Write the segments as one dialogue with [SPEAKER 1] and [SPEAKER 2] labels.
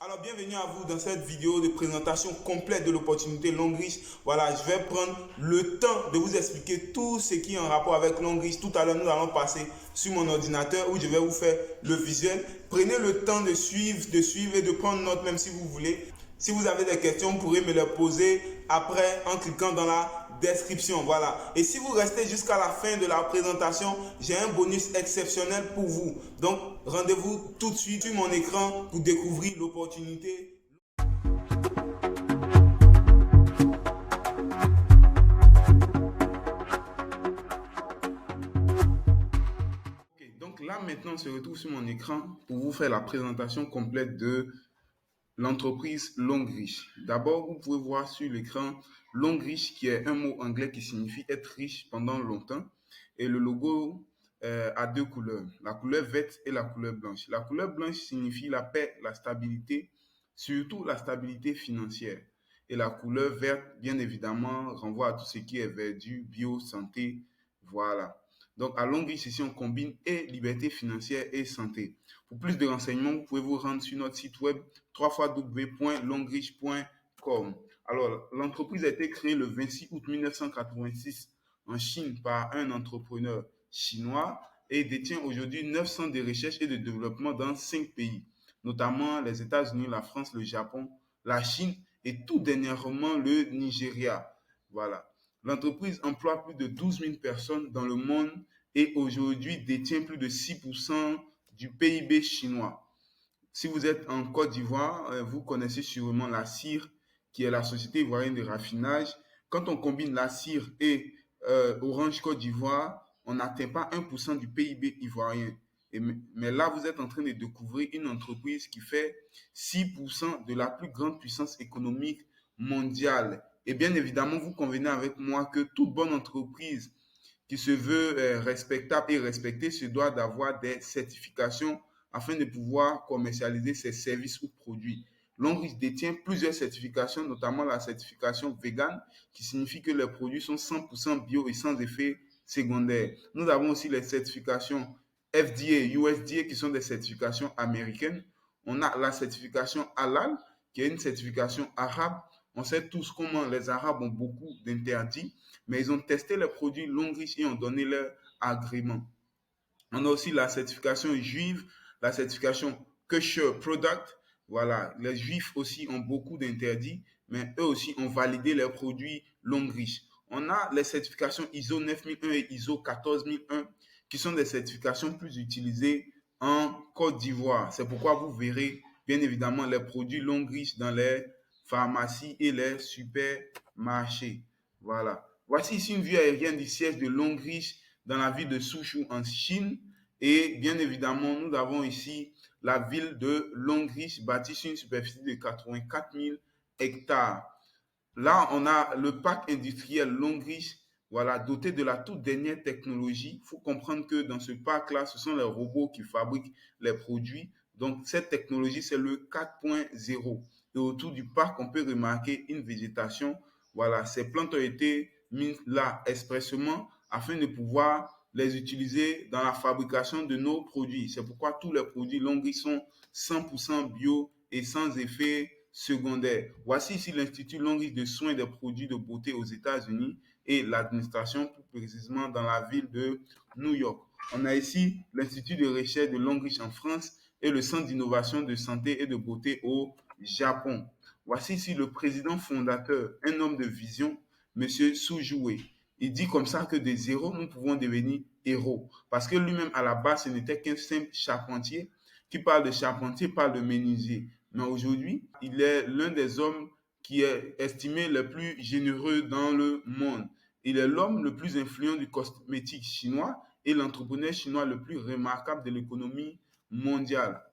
[SPEAKER 1] Alors, bienvenue à vous dans cette vidéo de présentation complète de l'opportunité Longreach. Voilà, je vais prendre le temps de vous expliquer tout ce qui est en rapport avec Longreach. Tout à l'heure, nous allons passer sur mon ordinateur où je vais vous faire le visuel. Prenez le temps de suivre et de prendre note même si vous voulez. Si vous avez des questions, vous pourrez me les poser après en cliquant dans la description. Voilà. Et si vous restez jusqu'à la fin de la présentation, j'ai un bonus exceptionnel pour vous. Donc, rendez-vous tout de suite sur mon écran pour découvrir l'opportunité. Okay, donc là, maintenant, on se retrouve sur mon écran pour vous faire la présentation complète de l'entreprise Longreach. D'abord, vous pouvez voir sur l'écran Longreach, qui est un mot anglais qui signifie être riche pendant longtemps. Et le logo a deux couleurs, la couleur verte et la couleur blanche. La couleur blanche signifie la paix, la stabilité, surtout la stabilité financière. Et la couleur verte, bien évidemment, renvoie à tout ce qui est verdure, bio, santé, voilà. Donc, à Longreach, ici, on combine et liberté financière et santé. Pour plus de renseignements, vous pouvez vous rendre sur notre site web www.longreach.com. Alors, l'entreprise a été créée le 26 août 1986 en Chine par un entrepreneur chinois et détient aujourd'hui 9 centres de recherche et de développement dans 5 pays, notamment les États-Unis, la France, le Japon, la Chine et tout dernièrement le Nigeria. Voilà. L'entreprise emploie plus de 12 000 personnes dans le monde et aujourd'hui détient plus de 6% du PIB chinois. Si vous êtes en Côte d'Ivoire, vous connaissez sûrement la CIR, qui est la Société ivoirienne de raffinage. Quand on combine la CIR et Orange Côte d'Ivoire, on n'atteint pas 1% du PIB ivoirien. Mais là, vous êtes en train de découvrir une entreprise qui fait 6% de la plus grande puissance économique mondiale. Et bien évidemment, vous convenez avec moi que toute bonne entreprise qui se veut respectable et respectée se doit d'avoir des certifications afin de pouvoir commercialiser ses services ou produits. Longreach détient plusieurs certifications, notamment la certification vegan, qui signifie que les produits sont 100% bio et sans effet secondaire. Nous avons aussi les certifications FDA, USDA, qui sont des certifications américaines. On a la certification halal, qui est une certification arabe. On sait tous comment les Arabes ont beaucoup d'interdits, mais ils ont testé les produits Longreach et ont donné leur agrément. On a aussi la certification juive, la certification kosher product. Voilà, les juifs aussi ont beaucoup d'interdits, mais eux aussi ont validé leurs produits Longreach. On a les certifications ISO 9001 et ISO 14001 qui sont des certifications plus utilisées en Côte d'Ivoire. C'est pourquoi vous verrez bien évidemment les produits Longreach dans les pharmacies et les supermarchés. Voilà. Voici ici une vue aérienne du siège de Longreach dans la ville de Suzhou en Chine. Et bien évidemment, nous avons ici la ville de Longreach bâtie sur une superficie de 84 000 hectares. Là, on a le parc industriel Longreach, voilà, doté de la toute dernière technologie. Il faut comprendre que dans ce parc-là, ce sont les robots qui fabriquent les produits. Donc, cette technologie, c'est le 4.0. Et autour du parc, on peut remarquer une végétation. Voilà, ces plantes ont été mises là expressément afin de pouvoir les utiliser dans la fabrication de nos produits. C'est pourquoi tous les produits Longreach sont 100% bio et sans effet secondaire. Voici ici l'Institut Longreach de soins des produits de beauté aux États-Unis et l'administration, plus précisément dans la ville de New York. On a ici l'Institut de recherche de Longreach en France et le Centre d'innovation de santé et de beauté au Japon. Voici ici le président fondateur, un homme de vision, M. Suzhou. Il dit comme ça que des zéros, nous pouvons devenir héros. Parce que lui-même, à la base, ce n'était qu'un simple charpentier. Qui parle de charpentier parle de menuisier. Mais aujourd'hui, il est l'un des hommes qui est estimé le plus généreux dans le monde. Il est l'homme le plus influent du cosmétique chinois et l'entrepreneur chinois le plus remarquable de l'économie mondiale.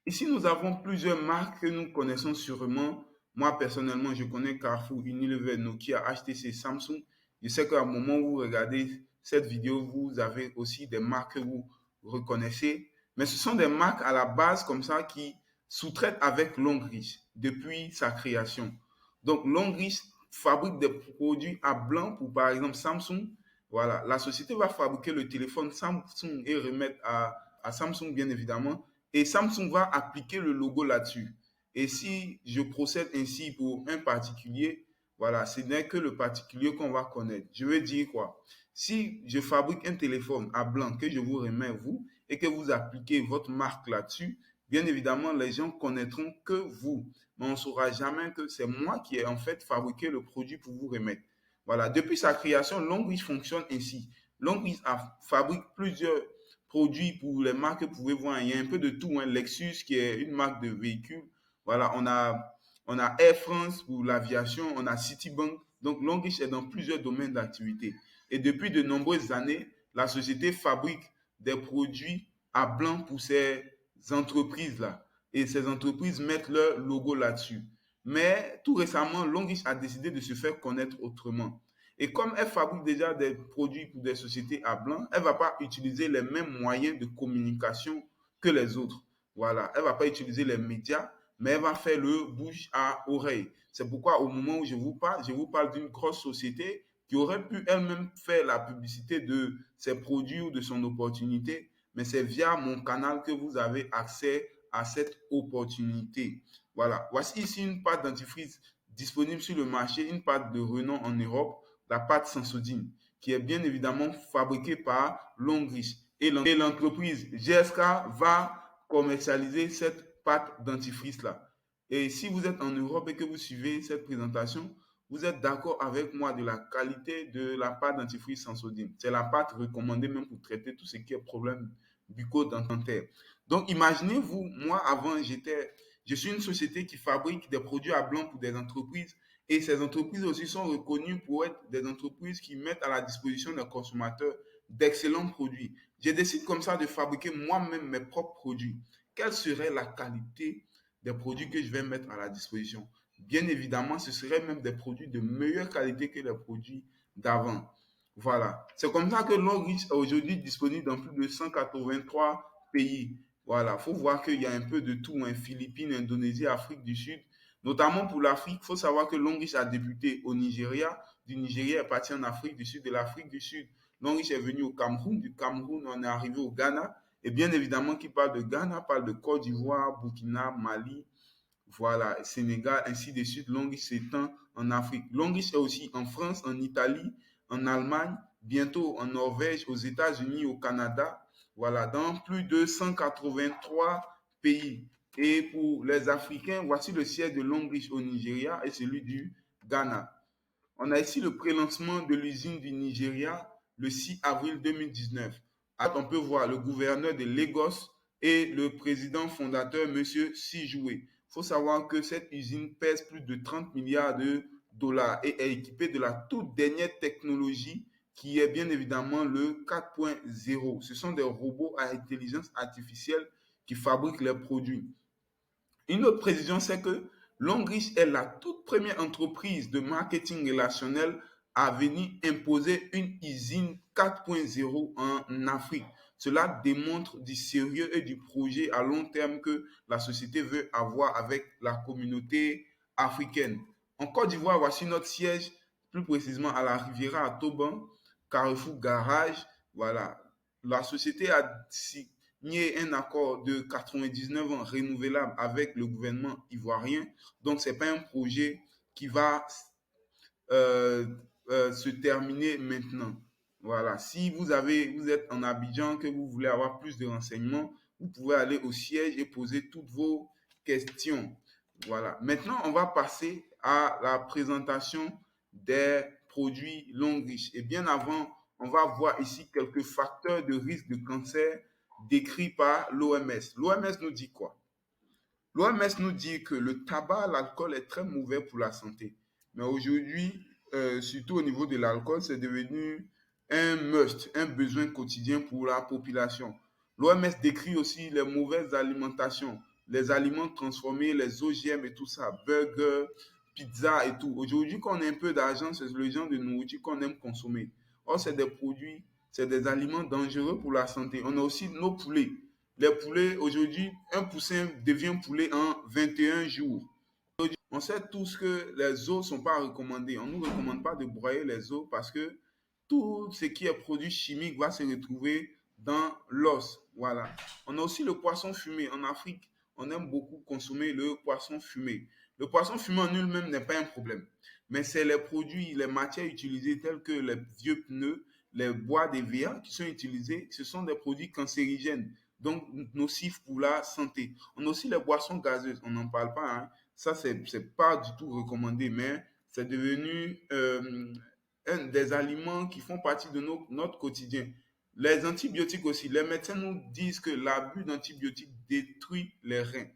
[SPEAKER 1] Ici, nous avons plusieurs marques que nous connaissons sûrement. Moi, personnellement, je connais Carrefour, Unilever, Nokia, HTC, Samsung. Je sais qu'à un moment où vous regardez cette vidéo, vous avez aussi des marques que vous reconnaissez. Mais ce sont des marques à la base comme ça qui sous-traitent avec Longreach depuis sa création. Donc, Longreach fabrique des produits à blanc pour, par exemple, Samsung. Voilà, la société va fabriquer le téléphone Samsung et remettre à Samsung, bien évidemment, et Samsung va appliquer le logo là-dessus. Et si je procède ainsi pour un particulier, voilà, ce n'est que le particulier qu'on va connaître. Je veux dire quoi? Si je fabrique un téléphone à blanc que je vous remets vous et que vous appliquez votre marque là-dessus, bien évidemment, les gens connaîtront que vous. Mais on ne saura jamais que c'est moi qui ai en fait fabriqué le produit pour vous remettre. Voilà. Depuis sa création, Longreach fonctionne ainsi. Longreach fabrique plusieurs produits pour les marques que vous pouvez voir. Il y a un peu de tout. Hein. Lexus, qui est une marque de véhicules. Voilà, on a Air France pour l'aviation, on a Citibank. Donc, Longreach est dans plusieurs domaines d'activité. Et depuis de nombreuses années, la société fabrique des produits à blanc pour ces entreprises-là. Et ces entreprises mettent leur logo là-dessus. Mais tout récemment, Longreach a décidé de se faire connaître autrement. Et comme elle fabrique déjà des produits pour des sociétés à blanc, elle ne va pas utiliser les mêmes moyens de communication que les autres. Voilà, elle ne va pas utiliser les médias, mais elle va faire le bouche à oreille. C'est pourquoi au moment où je vous parle d'une grosse société qui aurait pu elle-même faire la publicité de ses produits ou de son opportunité, mais c'est via mon canal que vous avez accès à cette opportunité. Voilà, voici ici une pâte dentifrice disponible sur le marché, une pâte de renom en Europe, la pâte Sensodyne, qui est bien évidemment fabriquée par Longreach. Et l'entreprise GSK va commercialiser cette pâte dentifrice-là. Et si vous êtes en Europe et que vous suivez cette présentation, vous êtes d'accord avec moi de la qualité de la pâte dentifrice Sensodyne. C'est la pâte recommandée même pour traiter tout ce qui est problème bucco-dentaire. Donc, imaginez-vous, moi, avant, je suis une société qui fabrique des produits à blanc pour des entreprises et ces entreprises aussi sont reconnues pour être des entreprises qui mettent à la disposition des consommateurs d'excellents produits. Je décide comme ça de fabriquer moi-même mes propres produits. Quelle serait la qualité des produits que je vais mettre à la disposition? Bien évidemment, ce seraient même des produits de meilleure qualité que les produits d'avant. Voilà. C'est comme ça que Longreach est aujourd'hui disponible dans plus de 183 pays. Voilà. Il faut voir qu'il y a un peu de tout, hein. Philippines, Indonésie, Afrique du Sud. Notamment pour l'Afrique, il faut savoir que Longreach a débuté au Nigeria. Du Nigeria est parti en Afrique du Sud. De l'Afrique du Sud, Longreach est venu au Cameroun. Du Cameroun, on est arrivé au Ghana. Et bien évidemment, qui parle de Ghana, parle de Côte d'Ivoire, Burkina, Mali, voilà, Sénégal, ainsi de suite. Longreach s'étend en Afrique. Longreach est aussi en France, en Italie, en Allemagne, bientôt en Norvège, aux États-Unis, au Canada. Voilà, dans plus de 183 pays. Et pour les Africains, voici le siège de Longreach au Nigeria et celui du Ghana. On a ici le prélancement de l'usine du Nigeria le 6 avril 2019. On peut voir le gouverneur de Lagos et le président fondateur, M. Sijoué. Il faut savoir que cette usine pèse plus de 30 milliards de dollars et est équipée de la toute dernière technologie qui est bien évidemment le 4.0. Ce sont des robots à intelligence artificielle qui fabriquent les produits. Une autre précision, c'est que Longreach est la toute première entreprise de marketing relationnel à venir imposer une usine 4.0 en Afrique. Cela démontre du sérieux et du projet à long terme que la société veut avoir avec la communauté africaine. En Côte d'Ivoire, voici notre siège, plus précisément à la Riviera à Toban, Carrefour Garage. Voilà. La société a signé un accord de 99 ans renouvelable avec le gouvernement ivoirien. Donc, ce n'est pas un projet qui va euh, se terminer maintenant. Voilà. Si vous êtes en Abidjan, que vous voulez avoir plus de renseignements, vous pouvez aller au siège et poser toutes vos questions. Voilà. Maintenant, on va passer à la présentation des produits Longreach. Et bien avant, on va voir ici quelques facteurs de risque de cancer décrits par l'OMS. L'OMS nous dit quoi? L'OMS nous dit que le tabac, l'alcool est très mauvais pour la santé. Mais aujourd'hui, surtout au niveau de l'alcool, c'est devenu un must, un besoin quotidien pour la population. L'OMS décrit aussi les mauvaises alimentations, les aliments transformés, les OGM et tout ça, burgers, pizza et tout. Aujourd'hui, quand on a un peu d'argent, c'est le genre de nourriture qu'on aime consommer. Or, c'est des produits, c'est des aliments dangereux pour la santé. On a aussi nos poulets. Les poulets, aujourd'hui, un poussin devient poulet en 21 jours. On sait tous que les œufs ne sont pas recommandés. On ne nous recommande pas de broyer les œufs parce que tout ce qui est produit chimique va se retrouver dans l'os. Voilà. On a aussi le poisson fumé. En Afrique, on aime beaucoup consommer le poisson fumé. Le poisson fumé en lui-même n'est pas un problème, mais c'est les produits, les matières utilisées telles que les vieux pneus, les bois d'EVA qui sont utilisés. Ce sont des produits cancérigènes, donc nocifs pour la santé. On a aussi les boissons gazeuses. On n'en parle pas, hein. Ça, c'est pas du tout recommandé, mais c'est devenu un des aliments qui font partie de notre quotidien. Les antibiotiques aussi. Les médecins nous disent que l'abus d'antibiotiques détruit les reins.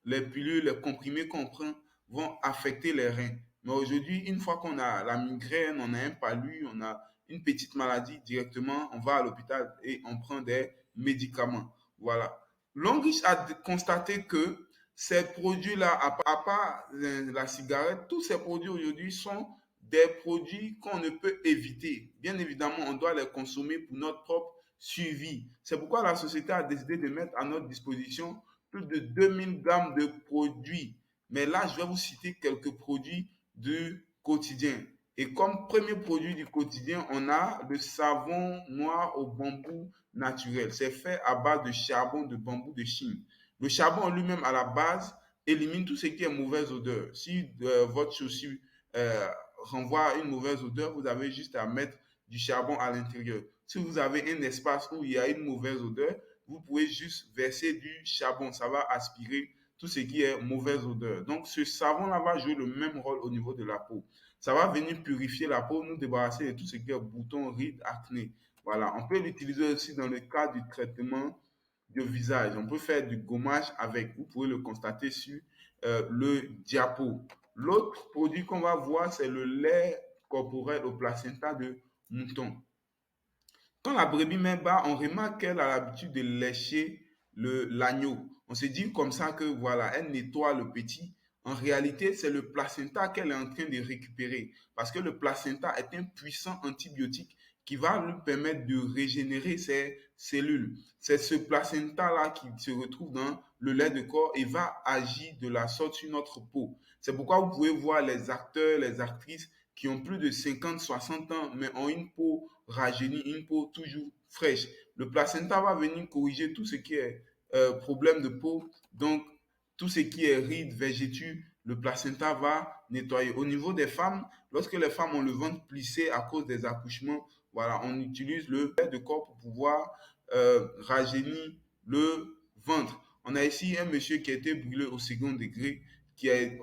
[SPEAKER 1] Les pilules, les comprimés qu'on prend vont affecter les reins. Mais aujourd'hui, une fois qu'on a la migraine, on a un palu, on a une petite maladie, directement, on va à l'hôpital et on prend des médicaments. Voilà. Longich a constaté que ces produits-là, à part la cigarette, tous ces produits aujourd'hui sont des produits qu'on ne peut éviter. Bien évidemment, on doit les consommer pour notre propre suivi. C'est pourquoi la société a décidé de mettre à notre disposition plus de 2000 grammes de produits. Mais là, je vais vous citer quelques produits du quotidien. Et comme premier produit du quotidien, on a le savon noir au bambou naturel. C'est fait à base de charbon de bambou de Chine. Le charbon en lui-même, à la base, élimine tout ce qui est mauvaise odeur. Si votre chaussure euh, renvoie à une mauvaise odeur, vous avez juste à mettre du charbon à l'intérieur. Si vous avez un espace où il y a une mauvaise odeur, vous pouvez juste verser du charbon. Ça va aspirer tout ce qui est mauvaise odeur. Donc, ce savon-là va jouer le même rôle au niveau de la peau. Ça va venir purifier la peau, nous débarrasser de tout ce qui est boutons, rides, acné. Voilà. On peut l'utiliser aussi dans le cas du traitement de visage. On peut faire du gommage avec. Vous pouvez le constater sur le diapo. L'autre produit qu'on va voir, c'est le lait corporel au placenta de mouton. Quand la brebis met bas, on remarque qu'elle a l'habitude de lécher l'agneau. On se dit comme ça que voilà, elle nettoie le petit. En réalité, c'est le placenta qu'elle est en train de récupérer parce que le placenta est un puissant antibiotique qui va lui permettre de régénérer ses cellules. C'est ce placenta-là qui se retrouve dans le lait de corps et va agir de la sorte sur notre peau. C'est pourquoi vous pouvez voir les acteurs, les actrices qui ont plus de 50, 60 ans, mais ont une peau rajeunie, une peau toujours fraîche. Le placenta va venir corriger tout ce qui est problème de peau. Donc, tout ce qui est rides, végétus, le placenta va nettoyer. Au niveau des femmes, lorsque les femmes ont le ventre plissé à cause des accouchements, voilà, on utilise le lait de corps pour pouvoir rajeunir le ventre. On a ici un monsieur qui a été brûlé au second degré,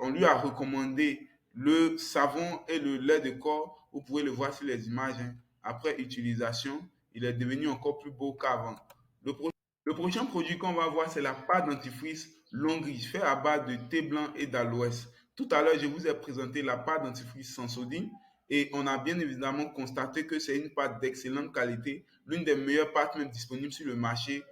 [SPEAKER 1] on lui a recommandé le savon et le lait de corps. Vous pouvez le voir sur les images, hein. Après utilisation, il est devenu encore plus beau qu'avant. Le, pro le prochain produit qu'on va voir, c'est la pâte dentifrice Longris, fait à base de thé blanc et d'aloès. Tout à l'heure, je vous ai présenté la pâte dentifrice sans sodium et on a bien évidemment constaté que c'est une pâte d'excellente qualité, l'une des meilleures pâtes même disponibles sur le marché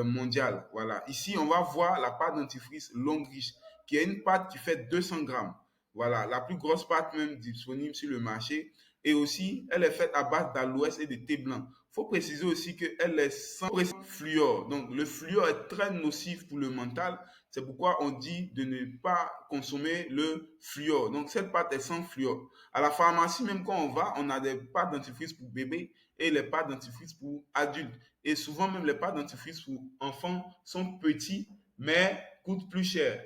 [SPEAKER 1] mondial. Voilà. Ici, on va voir la pâte dentifrice Longris, qui est une pâte qui fait 200 grammes. Voilà, la plus grosse pâte même disponible sur le marché. Et aussi, elle est faite à base d'aloès et de thé blanc. Il faut préciser aussi qu'elle est sans fluor. Donc, le fluor est très nocif pour le mental. C'est pourquoi on dit de ne pas consommer le fluor. Donc, cette pâte est sans fluor. À la pharmacie, même quand on va, on a des pâtes dentifrice pour bébés et les pâtes dentifrice pour adultes. Et souvent, même les pâtes dentifrice pour enfants sont petits, mais coûtent plus cher.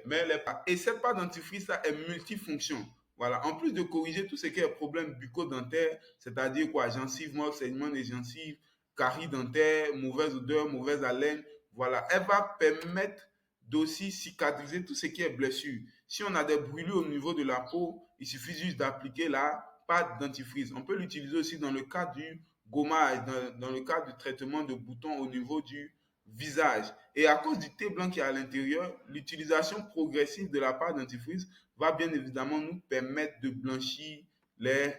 [SPEAKER 1] Et cette pâte dentifrice là est multifonction. Voilà. En plus de corriger tout ce qui est problème bucco-dentaire, c'est-à-dire quoi, gencives mortes, saignement des gencives, caries dentaires, mauvaise odeur, mauvaise haleine, voilà. Elle va permettre d'aussi cicatriser tout ce qui est blessure. Si on a des brûlures au niveau de la peau, il suffit juste d'appliquer la pâte dentifrice. On peut l'utiliser aussi dans le cas du gommage, dans le cas du traitement de boutons au niveau du visage. Et à cause du thé blanc qui est à l'intérieur, l'utilisation progressive de la pâte dentifrice va bien évidemment nous permettre de blanchir les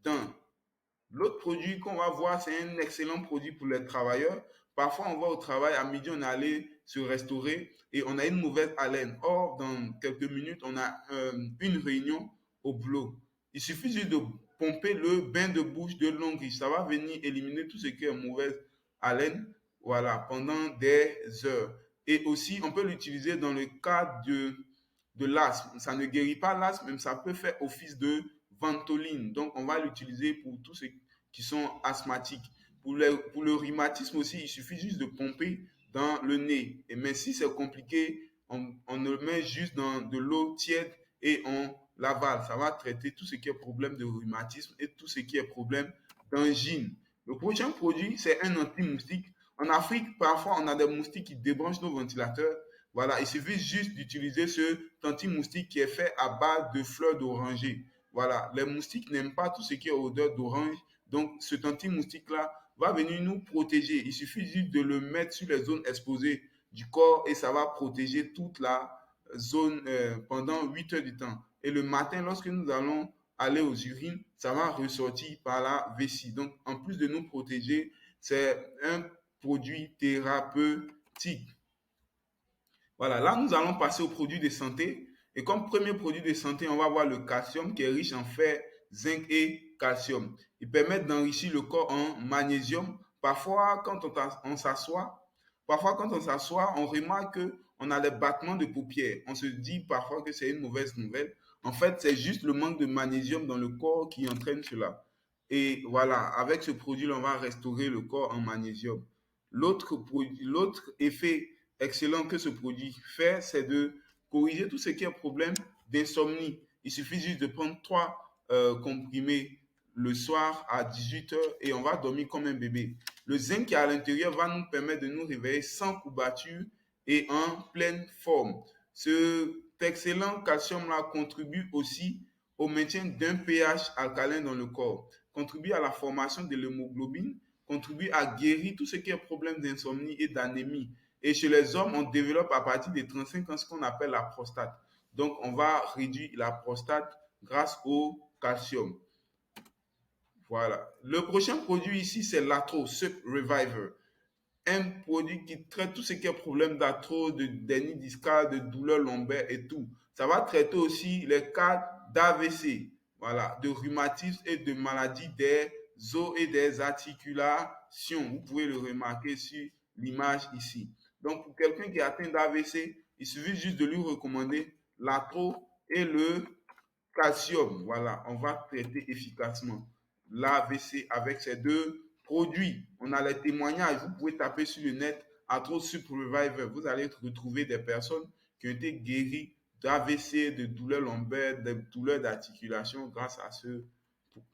[SPEAKER 1] dents. L'autre produit qu'on va voir, c'est un excellent produit pour les travailleurs. Parfois, on va au travail, à midi, on est allé se restaurer et on a une mauvaise haleine. Or, dans quelques minutes, on a une réunion au boulot. Il suffit juste de pomper le bain de bouche de Longris. Ça va venir éliminer tout ce qui est mauvaise haleine, voilà, pendant des heures. Et aussi, on peut l'utiliser dans le cas de l'asthme. Ça ne guérit pas l'asthme, mais ça peut faire office de ventoline. Donc, on va l'utiliser pour tous ceux qui sont asthmatiques. Pour le rhumatisme aussi, il suffit juste de pomper dans le nez. Mais si c'est compliqué, on le met juste dans de l'eau tiède et on l'avale. Ça va traiter tout ce qui est problème de rhumatisme et tout ce qui est problème d'angine. Le prochain produit, c'est un anti-moustique. En Afrique, parfois, on a des moustiques qui débranchent nos ventilateurs. Voilà, il suffit juste d'utiliser ce anti-moustique qui est fait à base de fleurs d'oranger. Voilà, les moustiques n'aiment pas tout ce qui est odeur d'orange. Donc, ce anti-moustique-là va venir nous protéger. Il suffit juste de le mettre sur les zones exposées du corps et ça va protéger toute la zone pendant 8 heures du temps. Et le matin, lorsque nous allons aller aux urines, ça va ressortir par la vessie. Donc, en plus de nous protéger, c'est un produit thérapeutique. Voilà, là, nous allons passer aux produits de santé. Et comme premier produit de santé, on va avoir le calcium qui est riche en fer, zinc et calcium. Ils permettent d'enrichir le corps en magnésium. Parfois, quand on s'assoit, on remarque qu'on a des battements de paupières. On se dit parfois que c'est une mauvaise nouvelle. En fait, c'est juste le manque de magnésium dans le corps qui entraîne cela. Et voilà, avec ce produit, on va restaurer le corps en magnésium. L'autre effet excellent que ce produit fait, c'est de corriger tout ce qui est problème d'insomnie. Il suffit juste de prendre 3 comprimés le soir à 18 heures et on va dormir comme un bébé. Le zinc qui est à l'intérieur va nous permettre de nous réveiller sans courbature et en pleine forme. Cet excellent calcium-là contribue aussi au maintien d'un pH alcalin dans le corps, contribue à la formation de l'hémoglobine, contribue à guérir tout ce qui est problème d'insomnie et d'anémie. Et chez les hommes, on développe à partir des 35 ans ce qu'on appelle la prostate. Donc, on va réduire la prostate grâce au calcium. Voilà. Le prochain produit ici, c'est l'Arthro Sup Reviver. Un produit qui traite tout ce qui est problème d'arthrose, de hernie discale, de douleur lombaire et tout. Ça va traiter aussi les cas d'AVC, voilà, de rhumatisme et de maladies des os et des articulations. Vous pouvez le remarquer sur l'image ici. Donc, pour quelqu'un qui est atteint d'AVC, il suffit juste de lui recommander l'Arthro et le calcium. Voilà, on va traiter efficacement l'AVC avec ces deux produits. On a les témoignages. Vous pouvez taper sur le net Arthro Sup Reviver. Vous allez retrouver des personnes qui ont été guéries d'AVC, de douleurs lombaires, de douleurs d'articulation grâce à ce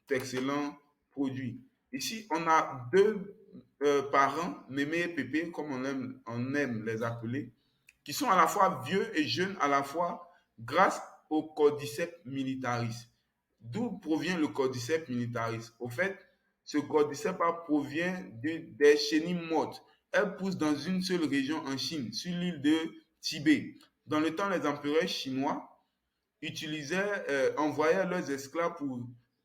[SPEAKER 1] excellent produit. Ici, on a deux parents, Mémé et Pépé, comme on aime les appeler, qui sont à la fois vieux et jeunes à la fois grâce au Cordyceps militaris. D'où provient le Cordyceps militaris? Au fait, ce Cordyceps provient des chenilles mortes. Elles poussent dans une seule région en Chine, sur l'île de Tibet. Dans le temps, les empereurs chinois envoyaient leurs esclaves pour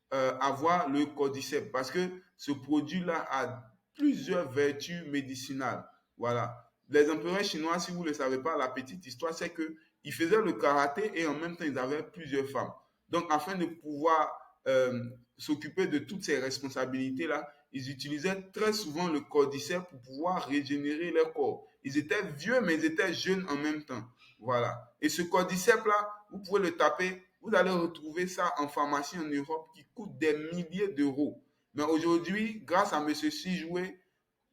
[SPEAKER 1] avoir le Cordyceps parce que ce produit-là a plusieurs vertus médicinales. Voilà. Les empereurs chinois, si vous ne le savez pas, la petite histoire, c'est qu'ils faisaient le karaté et en même temps, ils avaient plusieurs femmes. Donc, afin de pouvoir s'occuper de toutes ces responsabilités-là, ils utilisaient très souvent le cordyceps pour pouvoir régénérer leur corps. Ils étaient vieux, mais ils étaient jeunes en même temps. Voilà. Et ce cordyceps-là, vous pouvez le taper, vous allez retrouver ça en pharmacie en Europe qui coûte des milliers d'euros. Mais aujourd'hui, grâce à M. Sijoué,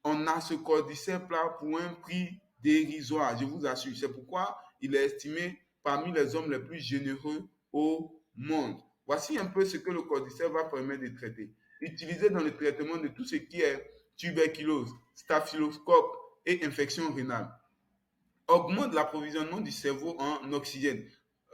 [SPEAKER 1] on a ce cordyceps-là pour un prix dérisoire, je vous assure. C'est pourquoi il est estimé parmi les hommes les plus généreux au monde. Voici un peu ce que le cordyceps va permettre de traiter. Utilisé dans le traitement de tout ce qui est tuberculose, staphylocoque et infection rénale. Augmente l'approvisionnement du cerveau en oxygène.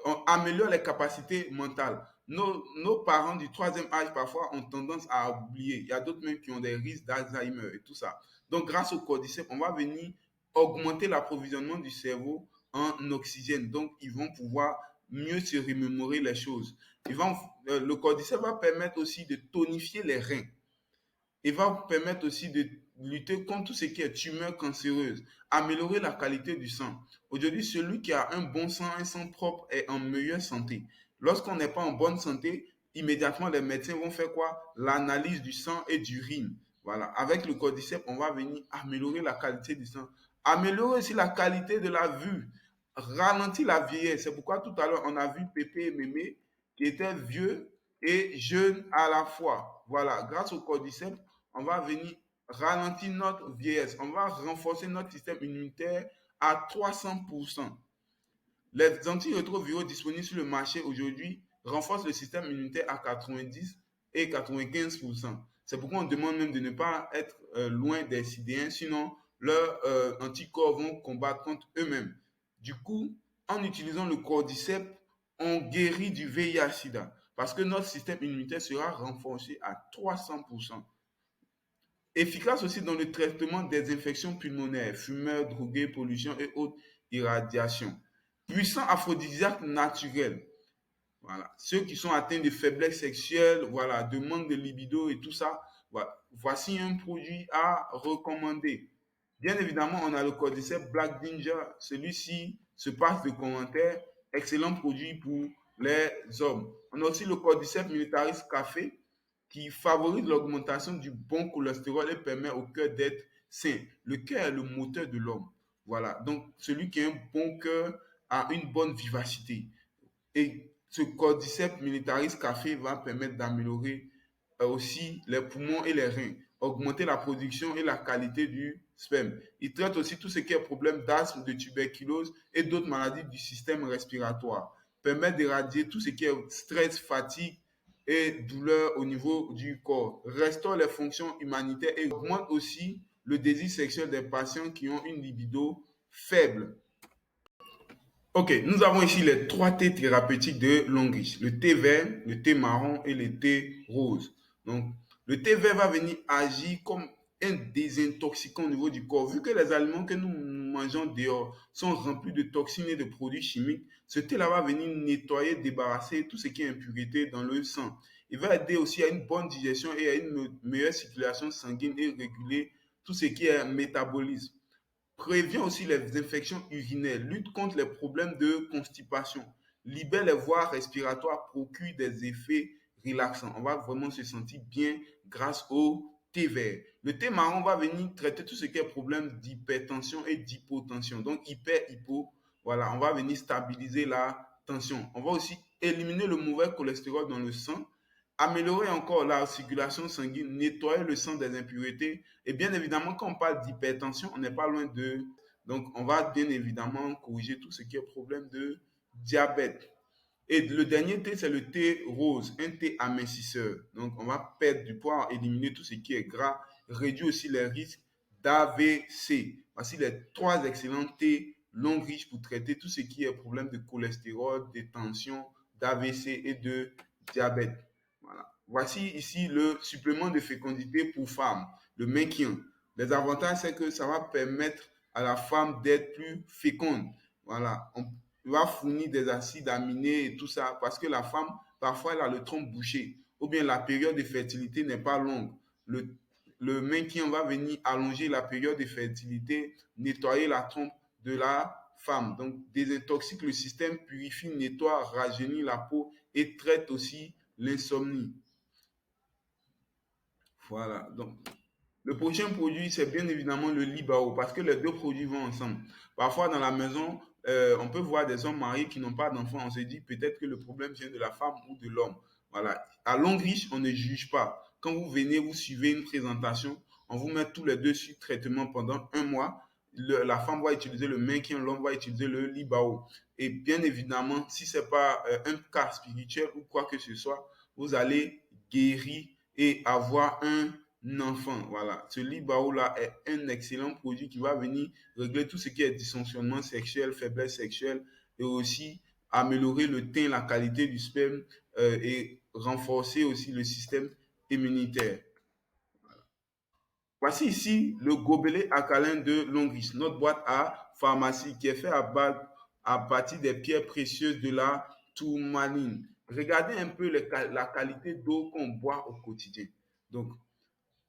[SPEAKER 1] On améliore les capacités mentales. Nos parents du troisième âge, parfois, ont tendance à oublier. Il y a d'autres même qui ont des risques d'Alzheimer et tout ça. Donc, grâce au cordyceps, on va venir augmenter l'approvisionnement du cerveau en oxygène. Donc, ils vont pouvoir mieux se remémorer les choses. Le cordyceps va permettre aussi de tonifier les reins. Il va permettre aussi de lutter contre tout ce qui est tumeur cancéreuse, améliorer la qualité du sang. Aujourd'hui, celui qui a un bon sang, un sang propre, est en meilleure santé. Lorsqu'on n'est pas en bonne santé, immédiatement les médecins vont faire quoi? L'analyse du sang et d'urine. Voilà. Avec le cordyceps, on va venir améliorer la qualité du sang, améliorer aussi la qualité de la vue, ralentir la vieillesse. C'est pourquoi tout à l'heure, on a vu Pépé et Mémé qui étaient vieux et jeunes à la fois. Voilà. Grâce au cordyceps, on va venir ralentir notre vieillesse. On va renforcer notre système immunitaire à 300%. Les antirétroviraux disponibles sur le marché aujourd'hui renforcent le système immunitaire à 90 et 95%. C'est pourquoi on demande même de ne pas être loin des sidéens, sinon leurs anticorps vont combattre contre eux-mêmes. Du coup, en utilisant le cordyceps, on guérit du VIH-Sida parce que notre système immunitaire sera renforcé à 300%. Efficace aussi dans le traitement des infections pulmonaires, fumeurs, drogués, pollution et autres irradiations. Puissant aphrodisiaque naturel. Voilà. Ceux qui sont atteints de faiblesse sexuelle, voilà, de manque de libido et tout ça, voilà. Voici un produit à recommander. Bien évidemment, on a le cordyceps Black Ginger. Celui-ci se passe de commentaires. Excellent produit pour les hommes. On a aussi le cordyceps militaris café qui favorise l'augmentation du bon cholestérol et permet au cœur d'être sain. Le cœur est le moteur de l'homme. Voilà. Donc, celui qui a un bon cœur a une bonne vivacité. Et ce cordyceps militaris café va permettre d'améliorer aussi les poumons et les reins, augmenter la production et la qualité du sperme. Il traite aussi tout ce qui est problème d'asthme, de tuberculose et d'autres maladies du système respiratoire. Permet d'éradier tout ce qui est stress, fatigue et douleur au niveau du corps. Restaure les fonctions humanitaires et augmente aussi le désir sexuel des patients qui ont une libido faible. Ok, nous avons ici les trois thés thérapeutiques de Longreach. Le thé vert, le thé marron et le thé rose. Donc, le thé vert va venir agir comme un désintoxicant au niveau du corps. Vu que les aliments que nous mangeons dehors sont remplis de toxines et de produits chimiques, ce thé-là va venir nettoyer, débarrasser tout ce qui est impurité dans le sang. Il va aider aussi à une bonne digestion et à une meilleure circulation sanguine et réguler tout ce qui est métabolisme. Prévient aussi les infections urinaires, lutte contre les problèmes de constipation, libère les voies respiratoires, procure des effets relaxants. On va vraiment se sentir bien grâce au thé vert. Le thé marron va venir traiter tout ce qui est problème d'hypertension et d'hypotension. Donc hypo, voilà, on va venir stabiliser la tension. On va aussi éliminer le mauvais cholestérol dans le sang, améliorer encore la circulation sanguine, nettoyer le sang des impuretés. Et bien évidemment, quand on parle d'hypertension, on n'est pas loin de... Donc, on va bien évidemment corriger tout ce qui est problème de diabète. Et le dernier thé, c'est le thé rose, un thé amincisseur. Donc, on va perdre du poids, éliminer tout ce qui est gras, réduire aussi les risques d'AVC. Voici les trois excellents thés longs riches pour traiter tout ce qui est problème de cholestérol, de tension, d'AVC et de diabète. Voilà. Voici ici le supplément de fécondité pour femmes, le maintien. Les avantages, c'est que ça va permettre à la femme d'être plus féconde. Voilà. On va fournir des acides aminés et tout ça parce que la femme, parfois, elle a le trompe bouché ou bien la période de fertilité n'est pas longue. Le maintien va venir allonger la période de fertilité, nettoyer la trompe de la femme. Donc, désintoxique le système, purifie, nettoie, rajeunit la peau et traite aussi l'insomnie. Voilà. Donc, le prochain produit, c'est bien évidemment le Libao parce que les deux produits vont ensemble. Parfois, dans la maison, on peut voir des hommes mariés qui n'ont pas d'enfants. On se dit peut-être que le problème vient de la femme ou de l'homme. Voilà. À Longreach, on ne juge pas. Quand vous venez, vous suivez une présentation, on vous met tous les deux sur traitement pendant un mois. La femme va utiliser le maintien, l'homme va utiliser le Libao. Et bien évidemment, si ce n'est pas un cas spirituel ou quoi que ce soit, vous allez guérir et avoir un enfant. Voilà. Ce Libao-là est un excellent produit qui va venir régler tout ce qui est dysfonctionnement sexuel, faiblesse sexuelle et aussi améliorer le teint, la qualité du sperme et renforcer aussi le système immunitaire. Voici ici le gobelet alcalin de Longreach, notre boîte à pharmacie qui est fait à partir des pierres précieuses de la tourmaline. Regardez un peu la qualité d'eau qu'on boit au quotidien. Donc,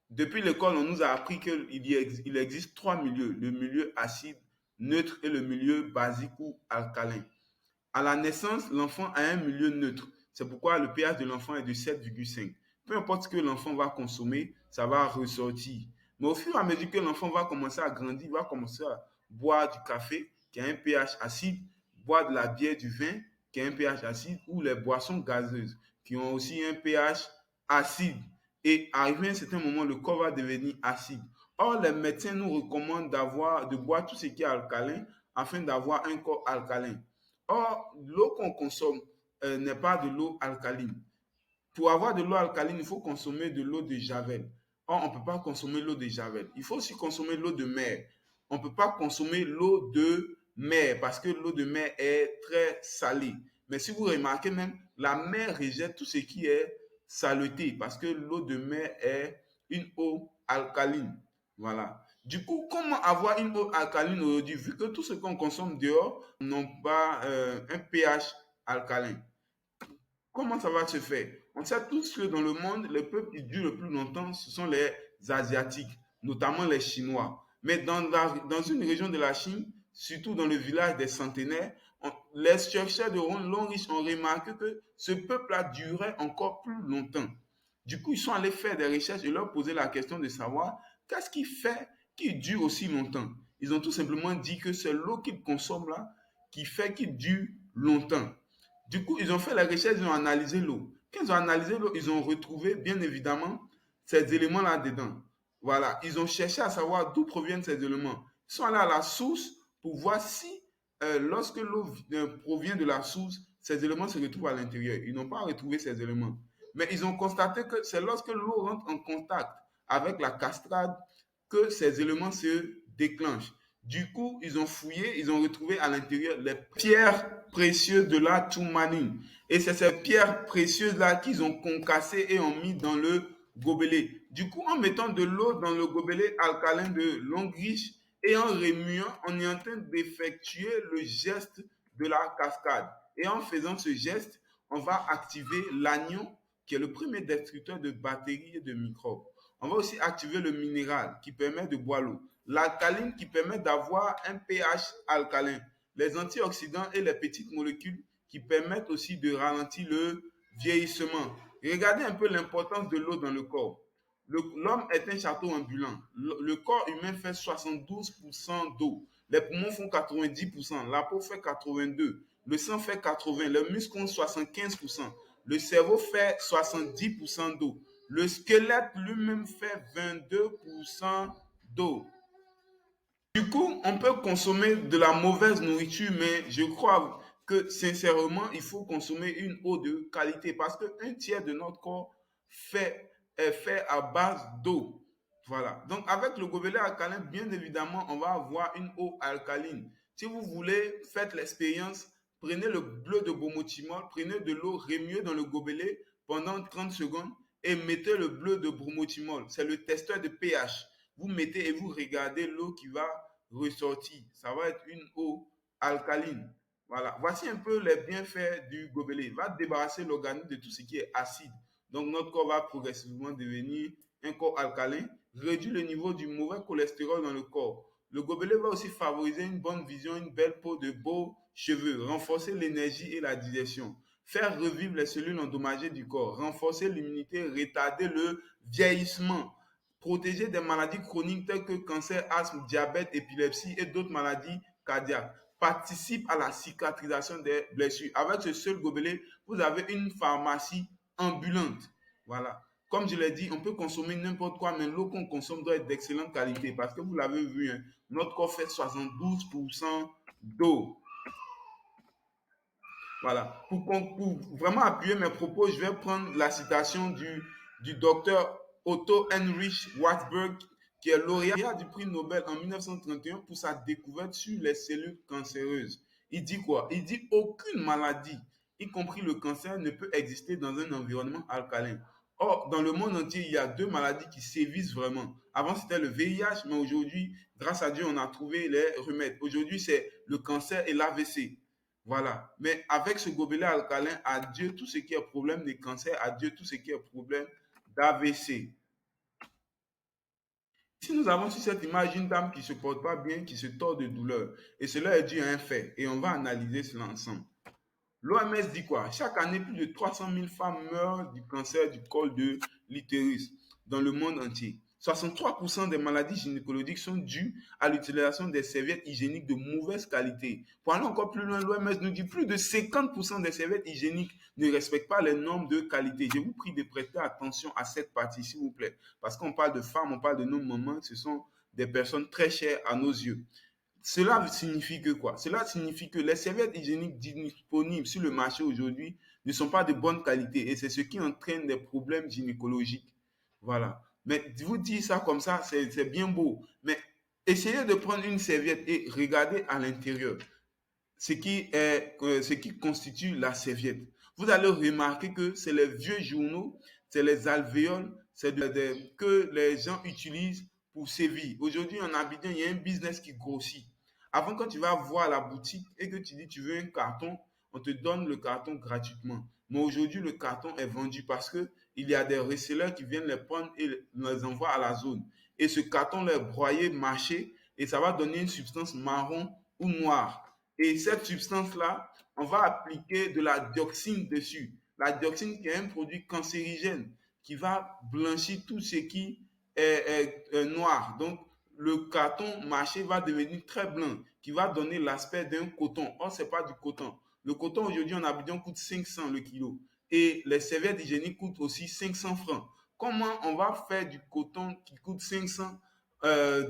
[SPEAKER 1] depuis l'école, on nous a appris qu'il existe trois milieux, le milieu acide, neutre et le milieu basique ou alcalin. À la naissance, l'enfant a un milieu neutre. C'est pourquoi le pH de l'enfant est de 7,5. Peu importe ce que l'enfant va consommer, ça va ressortir. Mais au fur et à mesure que l'enfant va commencer à grandir, il va commencer à boire du café qui a un pH acide, boire de la bière, du vin qui a un pH acide ou les boissons gazeuses qui ont aussi un pH acide. et arrivé à un certain moment, le corps va devenir acide. Or, les médecins nous recommandent de boire tout ce qui est alcalin afin d'avoir un corps alcalin. Or, l'eau qu'on consomme n'est pas de l'eau alcaline. Pour avoir de l'eau alcaline, il faut consommer de l'eau de Javel. Or, on ne peut pas consommer l'eau de Javel. Il faut aussi consommer l'eau de mer. On ne peut pas consommer l'eau de mer parce que l'eau de mer est très salée. Mais si vous remarquez même, la mer rejette tout ce qui est saleté parce que l'eau de mer est une eau alcaline. Voilà. Du coup, comment avoir une eau alcaline aujourd'hui vu que tout ce qu'on consomme dehors n'ont pas un pH alcalin? Comment ça va se faire? On sait tous que dans le monde, les peuples qui durent le plus longtemps, ce sont les Asiatiques, notamment les Chinois. Mais dans une région de la Chine, surtout dans le village des centenaires, les chercheurs de longs riches ont remarqué que ce peuple-là durait encore plus longtemps. Du coup, ils sont allés faire des recherches et leur poser la question de savoir qu'est-ce qui fait qu'ils durent aussi longtemps. Ils ont tout simplement dit que c'est l'eau qu'ils consomment là qui fait qu'ils durent longtemps. Du coup, ils ont fait la recherche, ils ont analysé l'eau. Quand ils ont analysé l'eau, ils ont retrouvé, bien évidemment, ces éléments là-dedans. Voilà, ils ont cherché à savoir d'où proviennent ces éléments. Ils sont allés à la source pour voir si, lorsque l'eau provient de la source, ces éléments se retrouvent à l'intérieur. Ils n'ont pas retrouvé ces éléments. Mais ils ont constaté que c'est lorsque l'eau rentre en contact avec la cascade que ces éléments se déclenchent. Du coup, ils ont fouillé, ils ont retrouvé à l'intérieur les pierres précieuses de la tourmaline. Et c'est ces pierres précieuses-là qu'ils ont concassées et ont mis dans le gobelet. Du coup, en mettant de l'eau dans le gobelet alcalin de Longriche et en remuant, on est en train d'effectuer le geste de la cascade. Et en faisant ce geste, on va activer l'anion, qui est le premier destructeur de bactéries et de microbes. On va aussi activer le minéral qui permet de boire l'eau, l'alcaline qui permet d'avoir un pH alcalin, les antioxydants et les petites molécules qui permettent aussi de ralentir le vieillissement. Regardez un peu l'importance de l'eau dans le corps. L'homme est un château ambulant. Le corps humain fait 72% d'eau. Les poumons font 90%, la peau fait 82%, le sang fait 80%, les muscles ont 75%, le cerveau fait 70% d'eau. Le squelette lui-même fait 22% d'eau. Du coup, on peut consommer de la mauvaise nourriture, mais je crois que sincèrement, il faut consommer une eau de qualité parce qu'un tiers de notre corps est fait à base d'eau. Voilà. Donc, avec le gobelet alcalin, bien évidemment, on va avoir une eau alcaline. Si vous voulez, faites l'expérience. Prenez le bleu de bromotimol, prenez de l'eau, remuez dans le gobelet pendant 30 secondes et mettez le bleu de bromotimol. C'est le testeur de pH. Vous mettez et vous regardez l'eau qui va ressortir. Ça va être une eau alcaline. Voilà. Voici un peu les bienfaits du gobelet. Il va débarrasser l'organisme de tout ce qui est acide. Donc, notre corps va progressivement devenir un corps alcalin, réduire le niveau du mauvais cholestérol dans le corps. Le gobelet va aussi favoriser une bonne vision, une belle peau, de beaux cheveux, renforcer l'énergie et la digestion, faire revivre les cellules endommagées du corps, renforcer l'immunité, retarder le vieillissement, protéger des maladies chroniques telles que cancer, asthme, diabète, épilepsie et d'autres maladies cardiaques, participe à la cicatrisation des blessures. Avec ce seul gobelet, vous avez une pharmacie ambulante. Voilà. Comme je l'ai dit, on peut consommer n'importe quoi, mais l'eau qu'on consomme doit être d'excellente qualité parce que vous l'avez vu, hein, notre corps fait 72% d'eau. Voilà. Pour vraiment appuyer mes propos, je vais prendre la citation du docteur Otto Heinrich Warburg, qui est lauréat du prix Nobel en 1931 pour sa découverte sur les cellules cancéreuses. Il dit quoi? Il dit aucune maladie, y compris le cancer, ne peut exister dans un environnement alcalin. Or, dans le monde entier, il y a deux maladies qui sévissent vraiment. Avant, c'était le VIH, mais aujourd'hui, grâce à Dieu, on a trouvé les remèdes. Aujourd'hui, c'est le cancer et l'AVC. Voilà. Mais avec ce gobelet alcalin, adieu tout ce qui est problème de cancer, adieu tout ce qui est problème d'AVC. Si nous avons sur cette image une dame qui ne se porte pas bien, qui se tord de douleur, et cela est dû à un fait, et on va analyser cela ensemble. L'OMS dit quoi? Chaque année, plus de 300 000 femmes meurent du cancer du col de l'utérus dans le monde entier. 63% des maladies gynécologiques sont dues à l'utilisation des serviettes hygiéniques de mauvaise qualité. Pour aller encore plus loin, l'OMS nous dit que plus de 50% des serviettes hygiéniques ne respectent pas les normes de qualité. Je vous prie de prêter attention à cette partie, s'il vous plaît. Parce qu'on parle de femmes, on parle de nos mamans, ce sont des personnes très chères à nos yeux. Cela signifie que quoi? Cela signifie que les serviettes hygiéniques disponibles sur le marché aujourd'hui ne sont pas de bonne qualité et c'est ce qui entraîne des problèmes gynécologiques. Voilà. Mais vous dire ça comme ça, c'est bien beau. Mais essayez de prendre une serviette et regardez à l'intérieur ce qui constitue la serviette. Vous allez remarquer que c'est les vieux journaux, c'est les alvéoles, que les gens utilisent pour sévir. Aujourd'hui, en Abidjan, il y a un business qui grossit. Avant, quand tu vas voir la boutique et que tu dis tu veux un carton, on te donne le carton gratuitement. Mais aujourd'hui, le carton est vendu parce que il y a des resellers qui viennent les prendre et les envoient à la zone. Et ce carton est broyé, mâché, et ça va donner une substance marron ou noire. Et cette substance-là, on va appliquer de la dioxine dessus. La dioxine qui est un produit cancérigène qui va blanchir tout ce qui est noir. Donc, le carton mâché va devenir très blanc, qui va donner l'aspect d'un coton. Or, ce n'est pas du coton. Le coton, aujourd'hui, en Abidjan, coûte 500 le kilo. Et les serviettes hygiéniques coûtent aussi 500 francs. Comment on va faire du coton qui coûte 500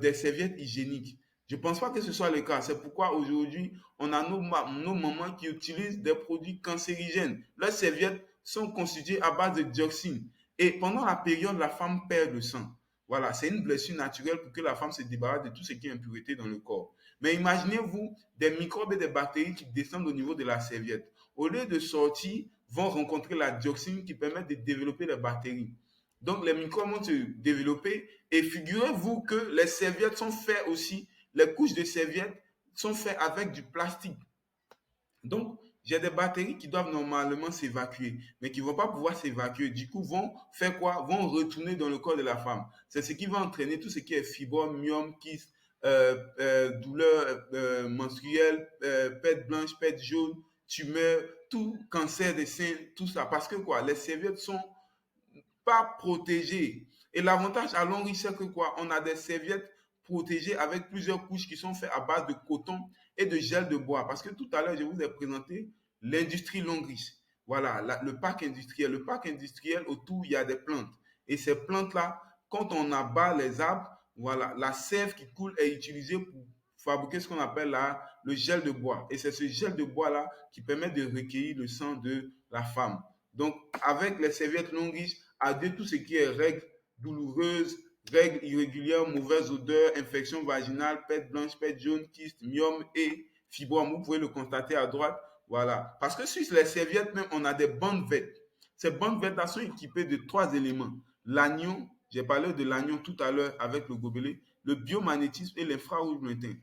[SPEAKER 1] des serviettes hygiéniques? Je ne pense pas que ce soit le cas. C'est pourquoi aujourd'hui, on a nos mamans qui utilisent des produits cancérigènes. Leurs serviettes sont constituées à base de dioxine. Et pendant la période, la femme perd le sang. Voilà, c'est une blessure naturelle pour que la femme se débarrasse de tout ce qui est impureté dans le corps. Mais imaginez-vous des microbes et des bactéries qui descendent au niveau de la serviette. Au lieu de sortir, vont rencontrer la dioxine qui permet de développer les bactéries. Donc, les microbes vont se développer et figurez-vous que les serviettes sont faites aussi, les couches de serviettes sont faites avec du plastique. Donc, j'ai des bactéries qui doivent normalement s'évacuer, mais qui ne vont pas pouvoir s'évacuer. Du coup, vont faire quoi? Vont retourner dans le corps de la femme. C'est ce qui va entraîner tout ce qui est fibrome, myome, kyste, douleur menstruelle, perte blanche, perte jaune, tumeur, tout cancer des seins, tout ça. Parce que quoi? Les serviettes sont pas protégées. Et l'avantage à long riche, c'est que quoi? On a des serviettes protégées avec plusieurs couches qui sont faites à base de coton et de gel de bois. Parce que tout à l'heure, je vous ai présenté l'industrie Longriche. Voilà, le parc industriel. Le parc industriel, autour, il y a des plantes. Et ces plantes-là, quand on abat les arbres, voilà, la sève qui coule est utilisée pour fabriquer ce qu'on appelle le gel de bois. Et c'est ce gel de bois-là qui permet de recueillir le sang de la femme. Donc, avec les serviettes Longriche, adieu tout ce qui est règles douloureuses, règles irrégulières, mauvaise odeur, infection vaginale, perte blanche, perte jaune, kyste, myome et fibrome. Vous pouvez le constater à droite. Voilà. Parce que sur les serviettes même, on a des bandes vêtes. Ces bandes vêtes sont équipées de 3 éléments. L'anion, j'ai parlé de l'anion tout à l'heure avec le gobelet, le biomagnétisme et l'infrarouge lointain.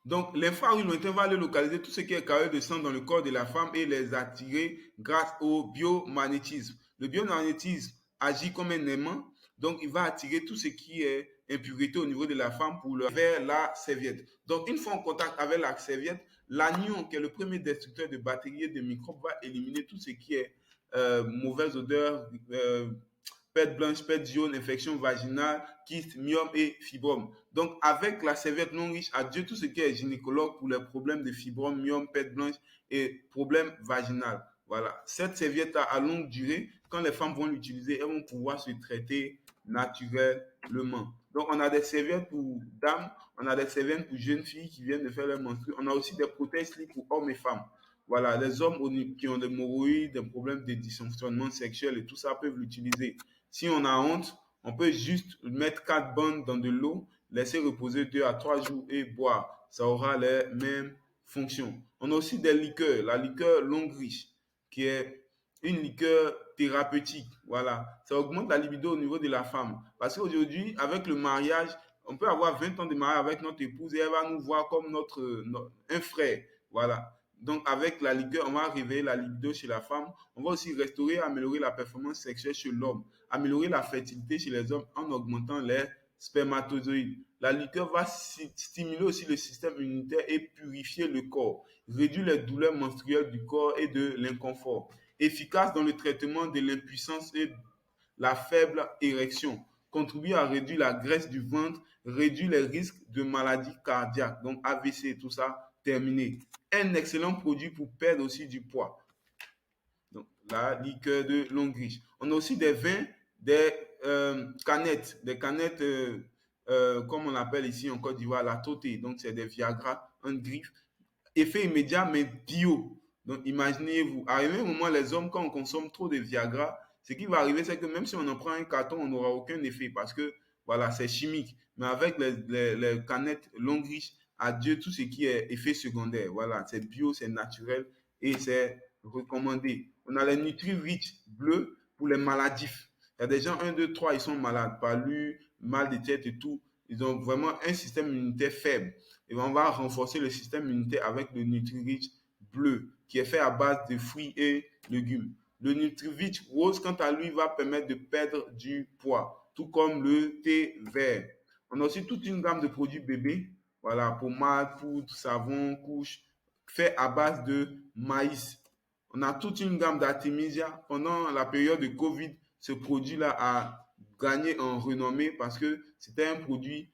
[SPEAKER 1] Donc, l'infrarouge lointain va aller localiser tout ce qui est carré de sang dans le corps de la femme et les attirer grâce au biomagnétisme. Le biomagnétisme agit comme un aimant, donc il va attirer tout ce qui est impureté au niveau de la femme pour le vers la serviette. Donc, une fois en contact avec la serviette, l'anion, qui est le premier destructeur de bactéries et de microbes, va éliminer tout ce qui est mauvaise odeur, perte blanche, perte jaune, infection vaginale, kyste, myome et fibrome. Donc, avec la serviette non riche, adieu tout ce qui est gynécologue pour les problèmes de fibrome, myome, perte blanche et problèmes vaginal. Voilà. Cette serviette à longue durée, quand les femmes vont l'utiliser, elles vont pouvoir se traiter naturellement. Donc, on a des serviettes pour dames, on a des serviettes pour jeunes filles qui viennent de faire leur menstru. On a aussi des protèges slips pour hommes et femmes. Voilà, les hommes qui ont des hémorroïdes, des problèmes de dysfonctionnement sexuel et tout ça peuvent l'utiliser. Si on a honte, on peut juste mettre 4 bandes dans de l'eau, laisser reposer 2 à 3 jours et boire. Ça aura les mêmes fonctions. On a aussi des liqueurs. La liqueur longue riche, qui est une liqueur thérapeutique. Voilà. Ça augmente la libido au niveau de la femme. Parce qu'aujourd'hui, avec le mariage, on peut avoir 20 ans de mariage avec notre épouse et elle va nous voir comme un frère. Voilà. Donc, avec la liqueur, on va réveiller la libido chez la femme. On va aussi restaurer et améliorer la performance sexuelle chez l'homme. Améliorer la fertilité chez les hommes en augmentant les spermatozoïdes. La liqueur va stimuler aussi le système immunitaire et purifier le corps. Réduire les douleurs menstruelles du corps et de l'inconfort. Efficace dans le traitement de l'impuissance et la faible érection. contribue à réduire la graisse du ventre, réduire les risques de maladies cardiaques, donc AVC, tout ça, terminé. Un excellent produit pour perdre aussi du poids. Donc, la liqueur de longue riche. On a aussi des vins, des canettes, comme on l'appelle ici en Côte d'Ivoire, la Toté. Donc, c'est des Viagra en griffe. Effet immédiat, mais bio. Donc, imaginez-vous, arrivé au moment, les hommes, quand on consomme trop de Viagra, ce qui va arriver, c'est que même si on en prend un carton, on n'aura aucun effet parce que, voilà, c'est chimique. Mais avec les canettes longue riche, adieu tout ce qui est effet secondaire. Voilà, c'est bio, c'est naturel et c'est recommandé. On a les Nutri-Rich bleus pour les maladifs. Il y a des gens, 1, 2, 3, ils sont malades, palus, mal de tête et tout. Ils ont vraiment un système immunitaire faible. Et on va renforcer le système immunitaire avec le Nutri-Rich bleu, qui est fait à base de fruits et légumes. Le Nutri-Rich rose, quant à lui, va permettre de perdre du poids, tout comme le thé vert. On a aussi toute une gamme de produits bébés, voilà, pommade, poudre, savon, couche, fait à base de maïs. On a toute une gamme d'artémisia. Pendant la période de Covid, ce produit-là a gagné en renommée parce que c'était un produit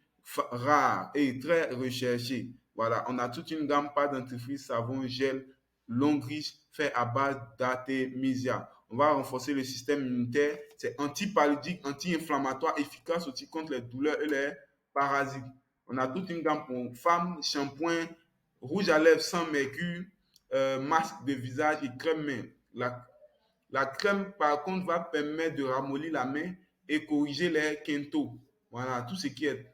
[SPEAKER 1] rare et très recherché. Voilà, on a toute une gamme pâte dentifrice, savon, gel, longue riche, fait à base d'artémisia. On va renforcer le système immunitaire. C'est antipaludique, anti-inflammatoire, efficace aussi contre les douleurs et les parasites. On a toute une gamme pour femmes, shampoing, rouge à lèvres sans mercure, masque de visage et crème main. La crème, par contre, va permettre de ramollir la main et corriger les quintaux. Voilà, tout ce qui est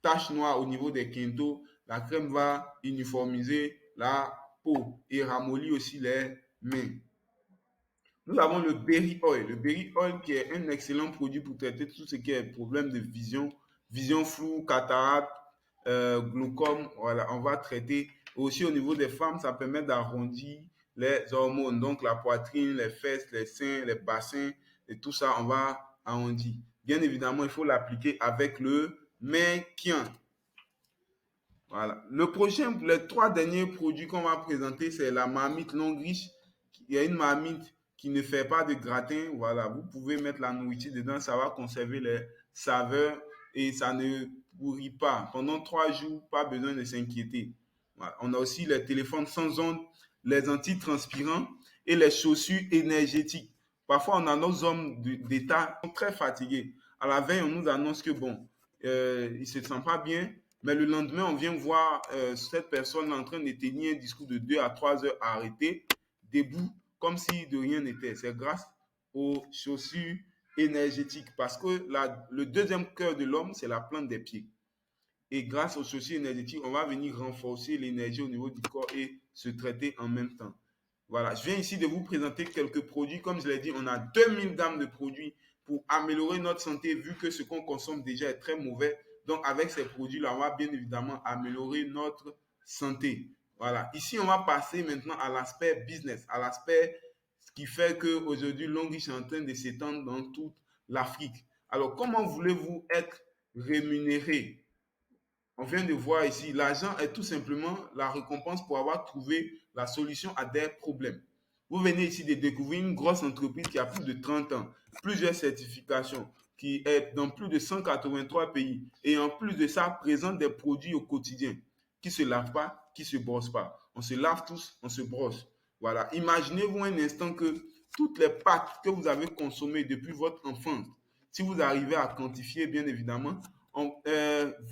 [SPEAKER 1] taches noires au niveau des quintaux, la crème va uniformiser la peau et ramollir aussi les mains. Nous avons le Berry Oil. Le Berry Oil qui est un excellent produit pour traiter tout ce qui est problème de vision, vision floue, cataracte, glaucome. Voilà, on va traiter. Aussi au niveau des femmes, ça permet d'arrondir les hormones. Donc la poitrine, les fesses, les seins, les bassins et tout ça, on va arrondir. Bien évidemment, il faut l'appliquer avec le maintien. Voilà. Les trois derniers produits qu'on va présenter, c'est la marmite longue riche. Il y a une marmite qui ne fait pas de gratin. Voilà, vous pouvez mettre la nourriture dedans, ça va conserver les saveurs et ça ne pourrit pas. Pendant 3 jours, pas besoin de s'inquiéter. Voilà. On a aussi les téléphones sans ondes, les antitranspirants et les chaussures énergétiques. Parfois, on a nos hommes d'État qui sont très fatigués. À la veille, on nous annonce que bon, il ne se sent pas bien, mais le lendemain, on vient voir cette personne en train de tenir un discours de 2 à 3 heures arrêté, debout, comme si de rien n'était. C'est grâce aux chaussures énergétiques. Parce que le deuxième cœur de l'homme, c'est la plante des pieds. Et grâce aux chaussures énergétiques, on va venir renforcer l'énergie au niveau du corps et se traiter en même temps. Voilà, je viens ici de vous présenter quelques produits. Comme je l'ai dit, on a 2000 gammes de produits pour améliorer notre santé vu que ce qu'on consomme déjà est très mauvais. Donc, avec ces produits-là, on va bien évidemment améliorer notre santé. Voilà. Ici, on va passer maintenant à l'aspect business, à l'aspect qui fait qu'aujourd'hui, Longreach est en train de s'étendre dans toute l'Afrique. Alors, comment voulez-vous être rémunéré? On vient de voir ici, l'argent est tout simplement la récompense pour avoir trouvé la solution à des problèmes. Vous venez ici de découvrir une grosse entreprise qui a plus de 30 ans, plusieurs certifications, qui est dans plus de 183 pays et en plus de ça, présente des produits au quotidien qui ne se lavent pas, qui ne se brossent pas. On se lave tous, on se brosse. Voilà. Imaginez-vous un instant que toutes les pâtes que vous avez consommées depuis votre enfance, si vous arrivez à quantifier, bien évidemment,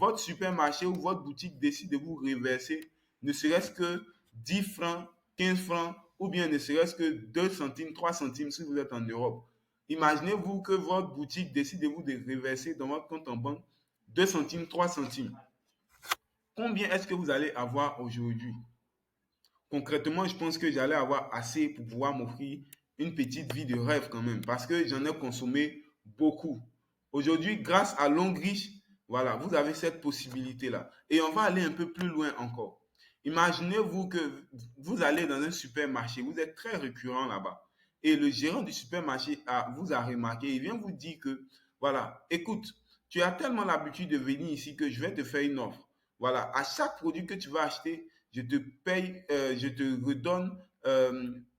[SPEAKER 1] votre supermarché ou votre boutique décide de vous reverser ne serait-ce que 10 francs, 15 francs ou bien ne serait-ce que 2 centimes, 3 centimes si vous êtes en Europe. Imaginez-vous que votre boutique décide de vous reverser dans votre compte en banque 2 centimes, 3 centimes. Combien est-ce que vous allez avoir aujourd'hui? Concrètement, je pense que j'allais avoir assez pour pouvoir m'offrir une petite vie de rêve quand même parce que j'en ai consommé beaucoup. Aujourd'hui, grâce à Longreach, voilà, vous avez cette possibilité-là. Et on va aller un peu plus loin encore. Imaginez-vous que vous allez dans un supermarché, vous êtes très récurrent là-bas. Et le gérant du supermarché vous a remarqué, il vient vous dire que, voilà, écoute, tu as tellement l'habitude de venir ici que je vais te faire une offre. Voilà, à chaque produit que tu vas acheter, je te paye, je te redonne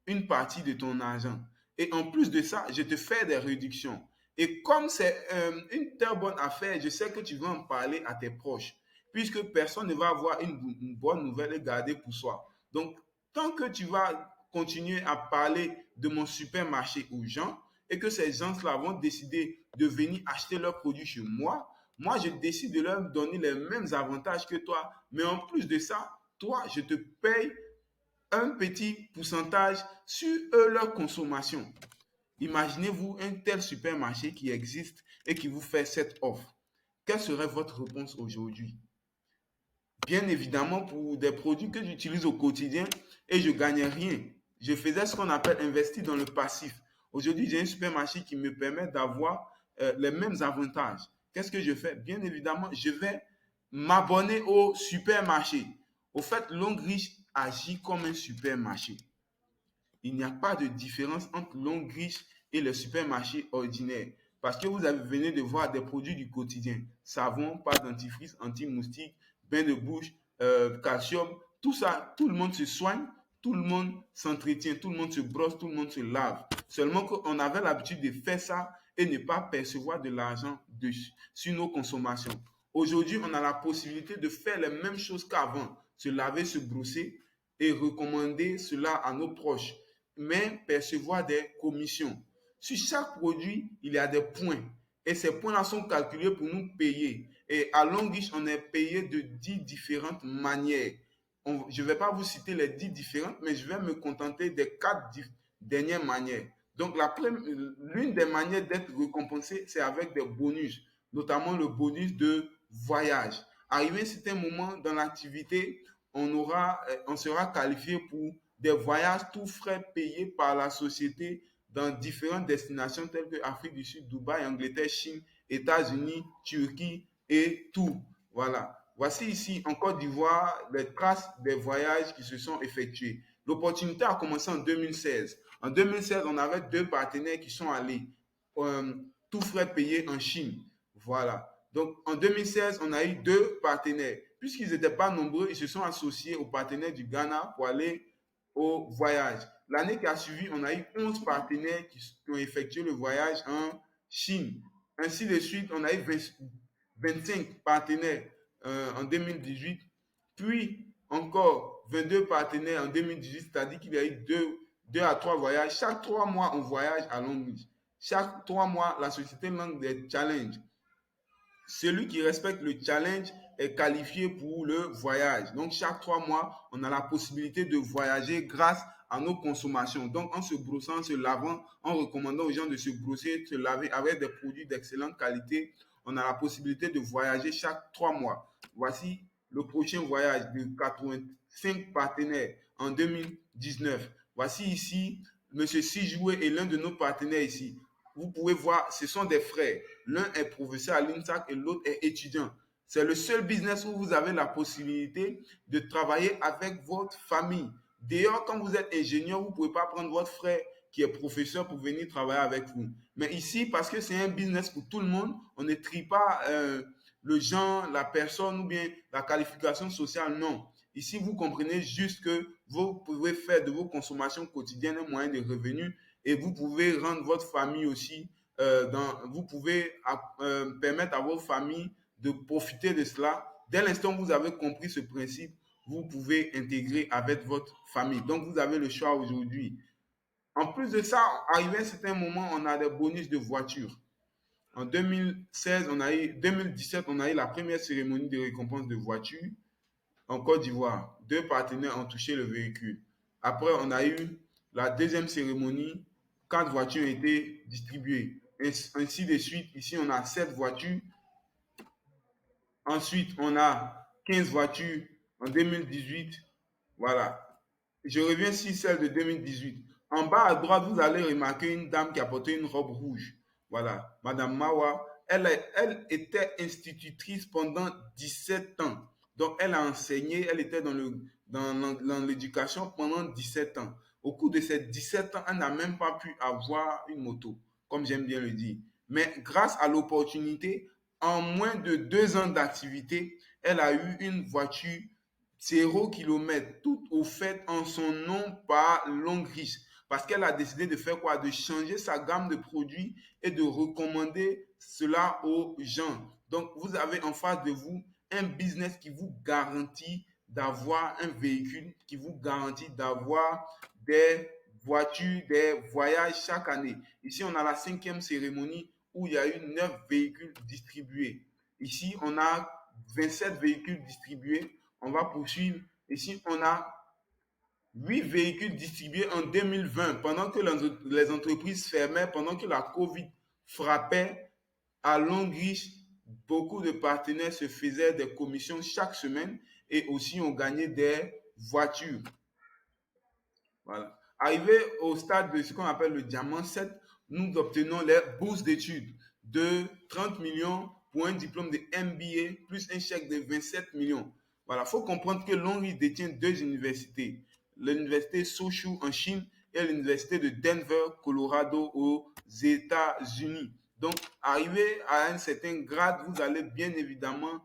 [SPEAKER 1] une partie de ton argent. Et en plus de ça, je te fais des réductions. Et comme c'est une très bonne affaire, je sais que tu vas en parler à tes proches, puisque personne ne va avoir une bonne nouvelle et garder pour soi. Donc, tant que tu vas continuer à parler de mon supermarché aux gens et que ces gens-là vont décider de venir acheter leurs produits chez moi, moi, je décide de leur donner les mêmes avantages que toi. Mais en plus de ça, toi, je te paye un petit pourcentage sur eux, leur consommation. Imaginez-vous un tel supermarché qui existe et qui vous fait cette offre. Quelle serait votre réponse aujourd'hui? Bien évidemment, pour des produits que j'utilise au quotidien et je ne gagnais rien. Je faisais ce qu'on appelle investir dans le passif. Aujourd'hui, j'ai un supermarché qui me permet d'avoir les mêmes avantages. Qu'est-ce que je fais? Bien évidemment, je vais m'abonner au supermarché. Au fait, Longreach agit comme un supermarché. Il n'y a pas de différence entre Longreach et le supermarché ordinaire. Parce que vous venez de voir des produits du quotidien. Savon, pâte dentifrice, anti-moustique, bain de bouche, calcium. Tout ça, tout le monde se soigne, tout le monde s'entretient, tout le monde se brosse, tout le monde se lave. Seulement qu'on avait l'habitude de faire ça et ne pas percevoir de l'argent sur nos consommations. Aujourd'hui, on a la possibilité de faire les mêmes choses qu'avant. Se laver, se brosser et recommander cela à nos proches, mais percevoir des commissions. Sur chaque produit, il y a des points. Et ces points-là sont calculés pour nous payer. Et à Longreach, on est payé de 10 différentes manières. Je ne vais pas vous citer les 10 différentes, mais je vais me contenter des 4 dernières manières. Donc, l'une des manières d'être récompensé, c'est avec des bonus, notamment le bonus de voyage. Arrivé à un certain moment dans l'activité, on sera qualifié pour des voyages tout frais payés par la société dans différentes destinations telles que Afrique du Sud, Dubaï, Angleterre, Chine, États-Unis, Turquie et tout. Voilà. Voici ici en Côte d'Ivoire les traces des voyages qui se sont effectués. L'opportunité a commencé en 2016. En 2016, on avait 2 partenaires qui sont allés tout frais payés en Chine. Voilà. Donc en 2016, on a eu 2 partenaires. Puisqu'ils n'étaient pas nombreux, ils se sont associés aux partenaires du Ghana pour aller au voyage. L'année qui a suivi, on a eu 11 partenaires qui ont effectué le voyage en Chine. Ainsi de suite, on a eu 25 partenaires en 2018, puis encore 22 partenaires en 2018, c'est-à-dire qu'il y a eu 2 à 3 voyages. Chaque 3 mois, on voyage à Longreach. Chaque 3 mois, la société lance des challenges. Celui qui respecte le challenge est qualifié pour le voyage. Donc, chaque 3 mois, on a la possibilité de voyager grâce à nos consommations. Donc, en se brossant, en se lavant, en recommandant aux gens de se brosser, de se laver avec des produits d'excellente qualité, on a la possibilité de voyager chaque 3 mois. Voici le prochain voyage de 85 partenaires en 2019. Voici ici, M. Sijoué est l'un de nos partenaires ici. Vous pouvez voir, ce sont des frères. L'un est professeur à l'INSAC et l'autre est étudiant. C'est le seul business où vous avez la possibilité de travailler avec votre famille. D'ailleurs, quand vous êtes ingénieur, vous ne pouvez pas prendre votre frère qui est professeur pour venir travailler avec vous. Mais ici, parce que c'est un business pour tout le monde, on ne trie pas le genre, la personne ou bien la qualification sociale, non. Ici, vous comprenez juste que vous pouvez faire de vos consommations quotidiennes un moyen de revenus et vous pouvez rendre votre famille aussi, vous pouvez permettre à votre famille de profiter de cela. Dès l'instant où vous avez compris ce principe, vous pouvez intégrer avec votre famille. Donc, vous avez le choix aujourd'hui. En plus de ça, arrivé à un certain moment, on a des bonus de voiture. En 2016, 2017, on a eu la première cérémonie de récompense de voiture en Côte d'Ivoire. 2 partenaires ont touché le véhicule. Après, on a eu la deuxième cérémonie. 4 voitures ont été distribuées. Ainsi de suite, ici, on a 7 voitures. Ensuite, on a 15 voitures en 2018. Voilà. Je reviens sur celle de 2018. En bas à droite, vous allez remarquer une dame qui a porté une robe rouge. Voilà, Madame Mawa. Elle était institutrice pendant 17 ans. Donc, elle a enseigné, elle était dans l'éducation pendant 17 ans. Au cours de ces 17 ans, elle n'a même pas pu avoir une moto, comme j'aime bien le dire. Mais grâce à l'opportunité, en moins de 2 ans d'activité, elle a eu une voiture 0 km, tout au fait en son nom par Longreach. Parce qu'elle a décidé de faire quoi? De changer sa gamme de produits et de recommander cela aux gens. Donc, vous avez en face de vous un business qui vous garantit d'avoir un véhicule, qui vous garantit d'avoir des voitures, des voyages chaque année. Ici, on a la 5e cérémonie où il y a eu 9 véhicules distribués. Ici, on a 27 véhicules distribués. On va poursuivre. Ici, on a 8 véhicules distribués en 2020 pendant que les entreprises fermaient, pendant que la COVID frappait à Longreach. Beaucoup de partenaires se faisaient des commissions chaque semaine et aussi on gagnait des voitures. Voilà. Arrivé au stade de ce qu'on appelle le diamant 7, nous obtenons les bourses d'études de 30 millions pour un diplôme de MBA plus un chèque de 27 millions. Voilà, il faut comprendre que Longreach détient 2 universités. L'université Soshu en Chine et l'université de Denver, Colorado aux États-Unis. Donc, arrivé à un certain grade, vous allez bien évidemment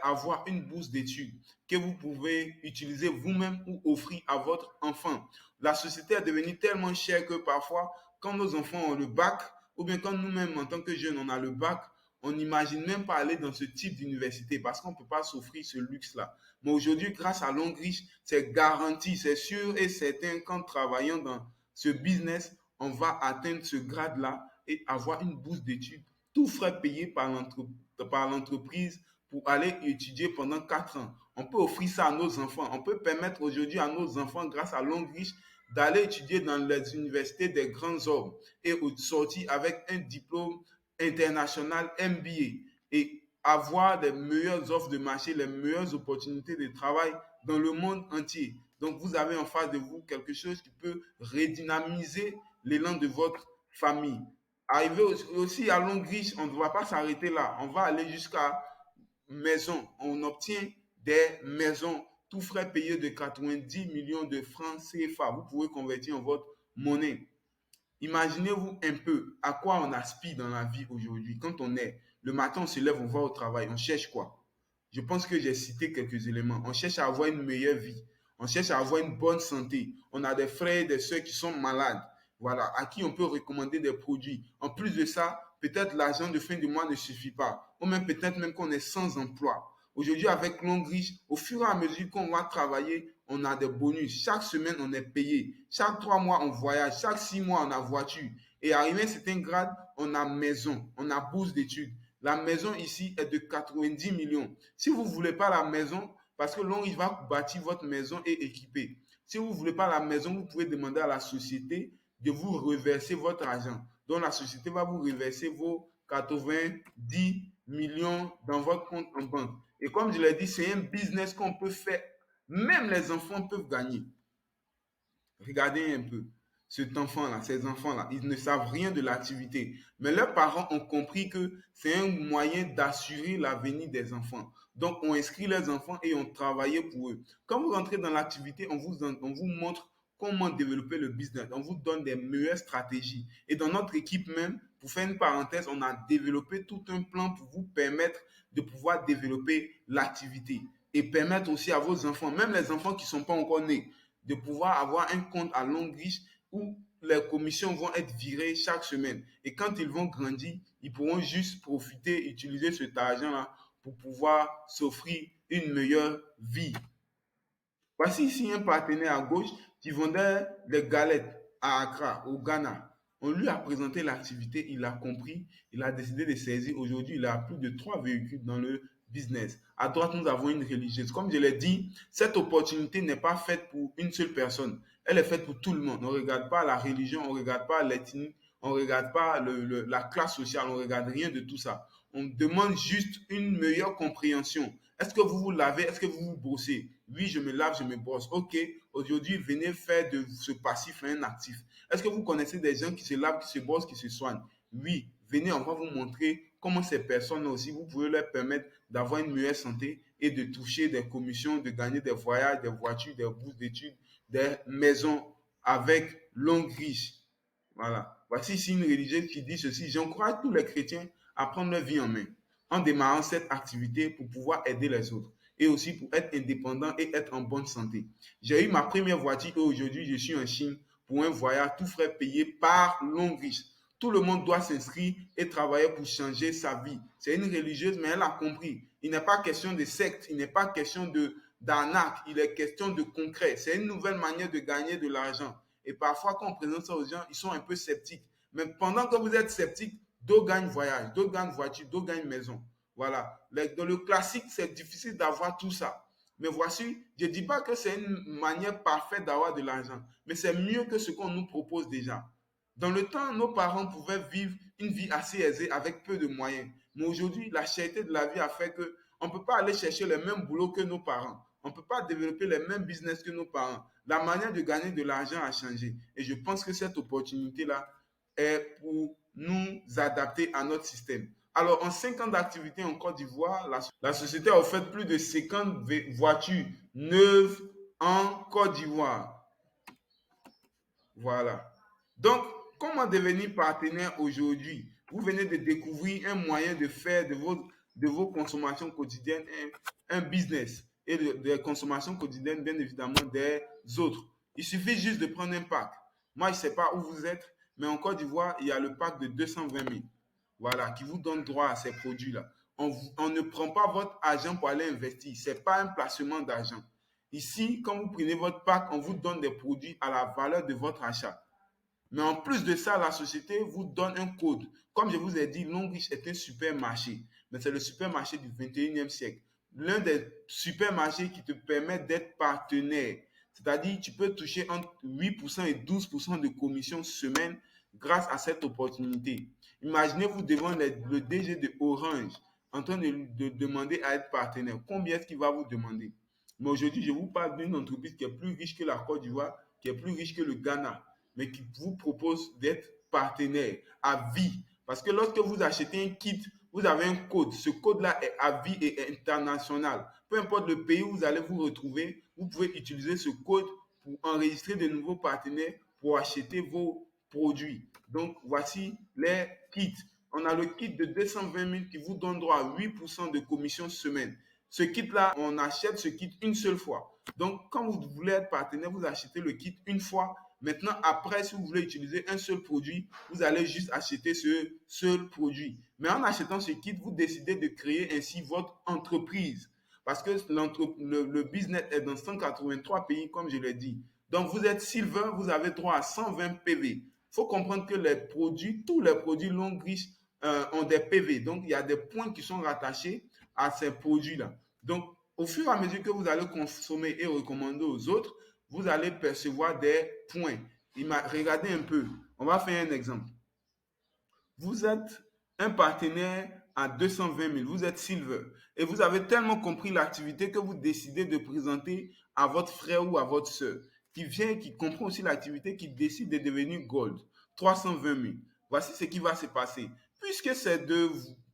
[SPEAKER 1] avoir une bourse d'études que vous pouvez utiliser vous-même ou offrir à votre enfant. La société est devenue tellement chère que parfois, quand nos enfants ont le bac, ou bien quand nous-mêmes, en tant que jeunes, on a le bac, on n'imagine même pas aller dans ce type d'université parce qu'on ne peut pas s'offrir ce luxe-là. Mais aujourd'hui, grâce à Longreach, c'est garanti, c'est sûr et certain qu'en travaillant dans ce business, on va atteindre ce grade-là et avoir une bourse d'études, tout frais payé par l'entreprise pour aller étudier pendant 4 ans. On peut offrir ça à nos enfants. On peut permettre aujourd'hui à nos enfants, grâce à Longreach, d'aller étudier dans les universités des grands hommes et sortir avec un diplôme international MBA et avoir les meilleures offres de marché, les meilleures opportunités de travail dans le monde entier. Donc, vous avez en face de vous quelque chose qui peut redynamiser l'élan de votre famille. Arrivé aussi à Longreach, on ne va pas s'arrêter là. On va aller jusqu'à maison. On obtient des maisons, tout frais payés de 90 millions de francs CFA. Vous pouvez convertir en votre monnaie. Imaginez-vous un peu à quoi on aspire dans la vie aujourd'hui. Quand on est, le matin, on se lève, on va au travail, on cherche quoi? Je pense que j'ai cité quelques éléments. On cherche à avoir une meilleure vie. On cherche à avoir une bonne santé. On a des frères et des sœurs qui sont malades. Voilà, à qui on peut recommander des produits. En plus de ça, peut-être l'argent de fin de mois ne suffit pas. Ou même peut-être même qu'on est sans emploi. Aujourd'hui, avec Longreach, au fur et à mesure qu'on va travailler, on a des bonus. Chaque semaine, on est payé. Chaque 3 mois, on voyage. Chaque 6 mois, on a voiture. Et arrivé à un certain grade, on a maison, on a bourse d'études. La maison ici est de 90 millions. Si vous ne voulez pas la maison, parce que Longreach va bâtir votre maison et équiper. Si vous ne voulez pas la maison, vous pouvez demander à la société de vous reverser votre argent. Donc la société va vous reverser vos 90 millions dans votre compte en banque. Et comme je l'ai dit, c'est un business qu'on peut faire. Même les enfants peuvent gagner. Regardez un peu cet enfant-là, ces enfants-là, ils ne savent rien de l'activité. Mais leurs parents ont compris que c'est un moyen d'assurer l'avenir des enfants. Donc, on inscrit les enfants et on travaille pour eux. Quand vous rentrez dans l'activité, on vous montre comment développer le business. On vous donne des meilleures stratégies. Et dans notre équipe même, pour faire une parenthèse, on a développé tout un plan pour vous permettre de pouvoir développer l'activité et permettre aussi à vos enfants, même les enfants qui ne sont pas encore nés, de pouvoir avoir un compte à Longreach où les commissions vont être virées chaque semaine. Et quand ils vont grandir, ils pourront juste profiter, utiliser cet argent-là pour pouvoir s'offrir une meilleure vie. Voici ici un partenaire à gauche qui vendait des galettes à Accra, au Ghana. On lui a présenté l'activité, il a compris, il a décidé de saisir. Aujourd'hui, il a plus de 3 véhicules dans le business. À droite, nous avons une religieuse. Comme je l'ai dit, cette opportunité n'est pas faite pour une seule personne. Elle est faite pour tout le monde. On ne regarde pas la religion, on ne regarde pas l'ethnie, on ne regarde pas la classe sociale, on ne regarde rien de tout ça. On demande juste une meilleure compréhension. Est-ce que vous vous lavez? Est-ce que vous vous brossez? Oui, je me lave, je me brosse. Ok, aujourd'hui, venez faire de ce passif un actif. Est-ce que vous connaissez des gens qui se lavent, qui se brossent, qui se soignent? Oui, venez, on va vous montrer comment ces personnes aussi, vous pouvez leur permettre d'avoir une meilleure santé et de toucher des commissions, de gagner des voyages, des voitures, des bourses d'études, des maisons avec Longreach. Voilà. Voici ici une religieuse qui dit ceci: j'encourage tous les chrétiens à prendre leur vie en main en démarrant cette activité pour pouvoir aider les autres et aussi pour être indépendant et être en bonne santé. J'ai eu ma première voiture et aujourd'hui je suis en Chine pour un voyage, tout frais payé par Longreach. Tout le monde doit s'inscrire et travailler pour changer sa vie. C'est une religieuse, mais elle a compris. Il n'est pas question de secte, il n'est pas question d'arnaque, il est question de concret. C'est une nouvelle manière de gagner de l'argent. Et parfois, quand on présente ça aux gens, ils sont un peu sceptiques. Mais pendant que vous êtes sceptique, d'autres gagnent voyage, d'autres gagnent voiture, d'autres gagnent maison. Voilà. Dans le classique, c'est difficile d'avoir tout ça. Mais voici, je ne dis pas que c'est une manière parfaite d'avoir de l'argent, mais c'est mieux que ce qu'on nous propose déjà. Dans le temps, nos parents pouvaient vivre une vie assez aisée avec peu de moyens. Mais aujourd'hui, la cherté de la vie a fait qu'on ne peut pas aller chercher le même boulot que nos parents. On ne peut pas développer les mêmes business que nos parents. La manière de gagner de l'argent a changé. Et je pense que cette opportunité-là est pour nous adapter à notre système. Alors, en 5 ans d'activité en Côte d'Ivoire, la société a offert plus de 50 voitures neuves en Côte d'Ivoire. Voilà. Donc, comment devenir partenaire aujourd'hui? Vous venez de découvrir un moyen de faire de vos consommations quotidiennes un business et de consommations quotidiennes, bien évidemment, des autres. Il suffit juste de prendre un pack. Moi, je ne sais pas où vous êtes, mais en Côte d'Ivoire, il y a le pack de 220 000. Voilà, qui vous donne droit à ces produits-là. On ne prend pas votre argent pour aller investir. Ce n'est pas un placement d'argent. Ici, quand vous prenez votre pack, on vous donne des produits à la valeur de votre achat. Mais en plus de ça, la société vous donne un code. Comme je vous ai dit, Longreach est un supermarché. Mais c'est le supermarché du 21e siècle. L'un des supermarchés qui te permet d'être partenaire. C'est-à-dire, tu peux toucher entre 8% et 12% de commission semaine grâce à cette opportunité. Imaginez-vous devant le DG de Orange en train de demander à être partenaire. Combien est-ce qu'il va vous demander? Mais aujourd'hui, je vous parle d'une entreprise qui est plus riche que la Côte d'Ivoire, qui est plus riche que le Ghana, mais qui vous propose d'être partenaire à vie. Parce que lorsque vous achetez un kit, vous avez un code. Ce code-là est à vie et international. Peu importe le pays où vous allez vous retrouver, vous pouvez utiliser ce code pour enregistrer de nouveaux partenaires pour acheter vos produits. Donc, voici les kits. On a le kit de 220 000 qui vous donne droit à 8% de commission semaine. Ce kit-là, on achète ce kit une seule fois. Donc, quand vous voulez être partenaire, vous achetez le kit une fois. Maintenant, après, si vous voulez utiliser un seul produit, vous allez juste acheter ce seul produit. Mais en achetant ce kit, vous décidez de créer ainsi votre entreprise. Parce que le business est dans 183 pays, comme je l'ai dit. Donc, vous êtes Silver, vous avez droit à 120 PV. Il faut comprendre que tous les produits Longreach ont des PV. Donc, il y a des points qui sont rattachés à ces produits-là. Donc, au fur et à mesure que vous allez consommer et recommander aux autres, vous allez percevoir des points. Regardez un peu. On va faire un exemple. Vous êtes un partenaire à 220 000, vous êtes Silver, et vous avez tellement compris l'activité que vous décidez de présenter à votre frère ou à votre soeur, qui comprend aussi l'activité, qui décide de devenir Gold, 320 000. Voici ce qui va se passer. Puisque c'est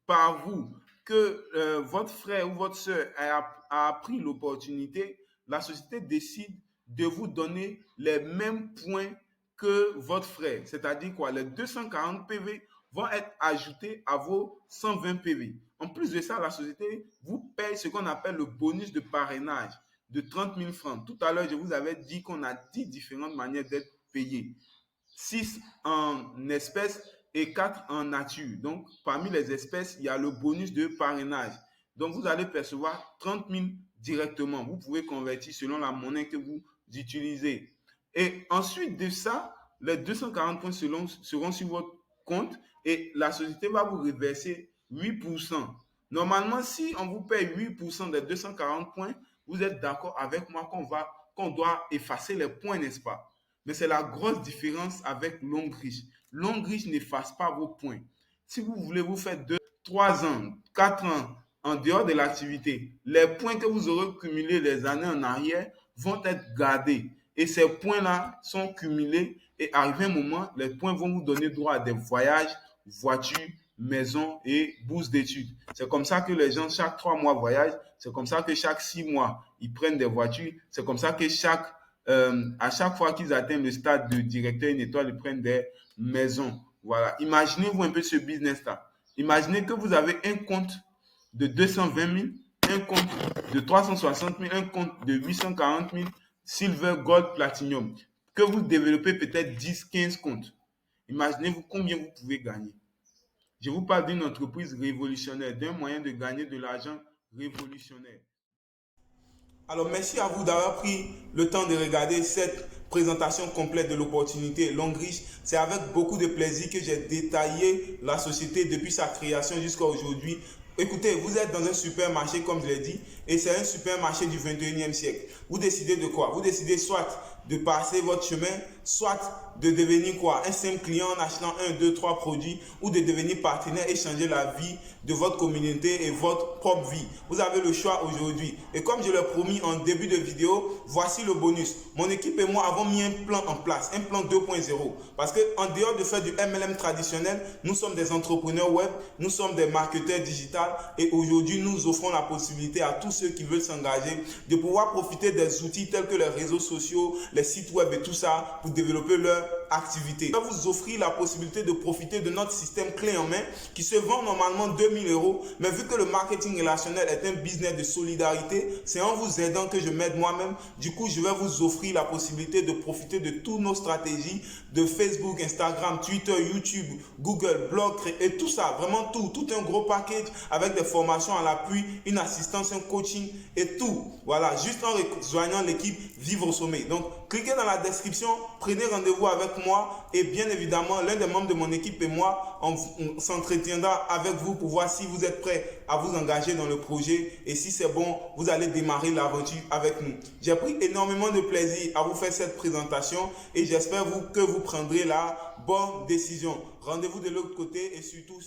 [SPEAKER 1] par vous que votre frère ou votre soeur a appris l'opportunité, la société décide de vous donner les mêmes points que votre frère. C'est-à-dire quoi? Les 240 PV vont être ajoutés à vos 120 PV. En plus de ça, la société vous paye ce qu'on appelle le bonus de parrainage de 30 000 francs. Tout à l'heure, je vous avais dit qu'on a 10 différentes manières d'être payé. 6 en espèces et 4 en nature. Donc, parmi les espèces, il y a le bonus de parrainage. Donc, vous allez percevoir 30 000 directement. Vous pouvez convertir selon la monnaie que vous utilisez. Et ensuite de ça, les 240 points seront sur votre compte et la société va vous reverser 8%. Normalement, si on vous paye 8% des 240 points, vous êtes d'accord avec moi qu'on doit effacer les points, n'est-ce pas? Mais c'est la grosse différence avec Longreach. Longreach n'efface pas vos points. Si vous voulez vous faire 2, 3 ans, 4 ans en dehors de l'activité, les points que vous aurez cumulés les années en arrière vont être gardés. Et ces points-là sont cumulés et arrivé un moment, les points vont vous donner droit à des voyages, voitures, maisons et bourses d'études. C'est comme ça que les gens, chaque 3 mois, voyagent. C'est comme ça que chaque 6 mois, ils prennent des voitures. C'est comme ça que à chaque fois qu'ils atteignent le stade de directeur une étoile, ils prennent des maisons. Voilà. Imaginez-vous un peu ce business-là. Imaginez que vous avez un compte de 220 000, un compte de 360 000, un compte de 840 000, Silver, Gold, Platinum. que vous développez peut-être 10, 15 comptes. Imaginez-vous combien vous pouvez gagner. Je vous parle d'une entreprise révolutionnaire, d'un moyen de gagner de l'argent révolutionnaire. Alors, merci à vous d'avoir pris le temps de regarder cette présentation complète de l'opportunité Longreach. C'est avec beaucoup de plaisir que j'ai détaillé la société depuis sa création jusqu'à aujourd'hui. Écoutez, vous êtes dans un supermarché, comme je l'ai dit, et c'est un supermarché du 21e siècle. Vous décidez de quoi? Vous décidez soit de passer votre chemin, soit de devenir quoi? Un simple client en achetant 1, 2, 3 produits, ou de devenir partenaire et changer la vie de votre communauté et votre propre vie. Vous avez le choix aujourd'hui. Et comme je l'ai promis en début de vidéo, voici le bonus. Mon équipe et moi avons mis un plan en place, un plan 2.0. Parce qu'en dehors de faire du MLM traditionnel, nous sommes des entrepreneurs web, nous sommes des marketeurs digitaux et aujourd'hui, nous offrons la possibilité à tous ceux qui veulent s'engager de pouvoir profiter des outils tels que les réseaux sociaux, les sites web et tout ça pour développer leur activité. Je vais vous offrir la possibilité de profiter de notre système clé en main qui se vend normalement 2000 €. Mais vu que le marketing relationnel est un business de solidarité, c'est en vous aidant que je m'aide moi-même. Du coup, je vais vous offrir la possibilité de profiter de toutes nos stratégies de Facebook, Instagram, Twitter, YouTube, Google, blog et tout ça. Vraiment tout un gros package avec des formations à l'appui, une assistance, un coaching et tout. Voilà, juste en rejoignant l'équipe Vivre au sommet. Donc, cliquez dans la description, prenez rendez-vous avec moi et bien évidemment, l'un des membres de mon équipe et moi, on s'entretiendra avec vous pour voir si vous êtes prêts à vous engager dans le projet et si c'est bon, vous allez démarrer l'aventure avec nous. J'ai pris énormément de plaisir à vous faire cette présentation et j'espère que vous prendrez la bonne décision. Rendez-vous de l'autre côté et surtout,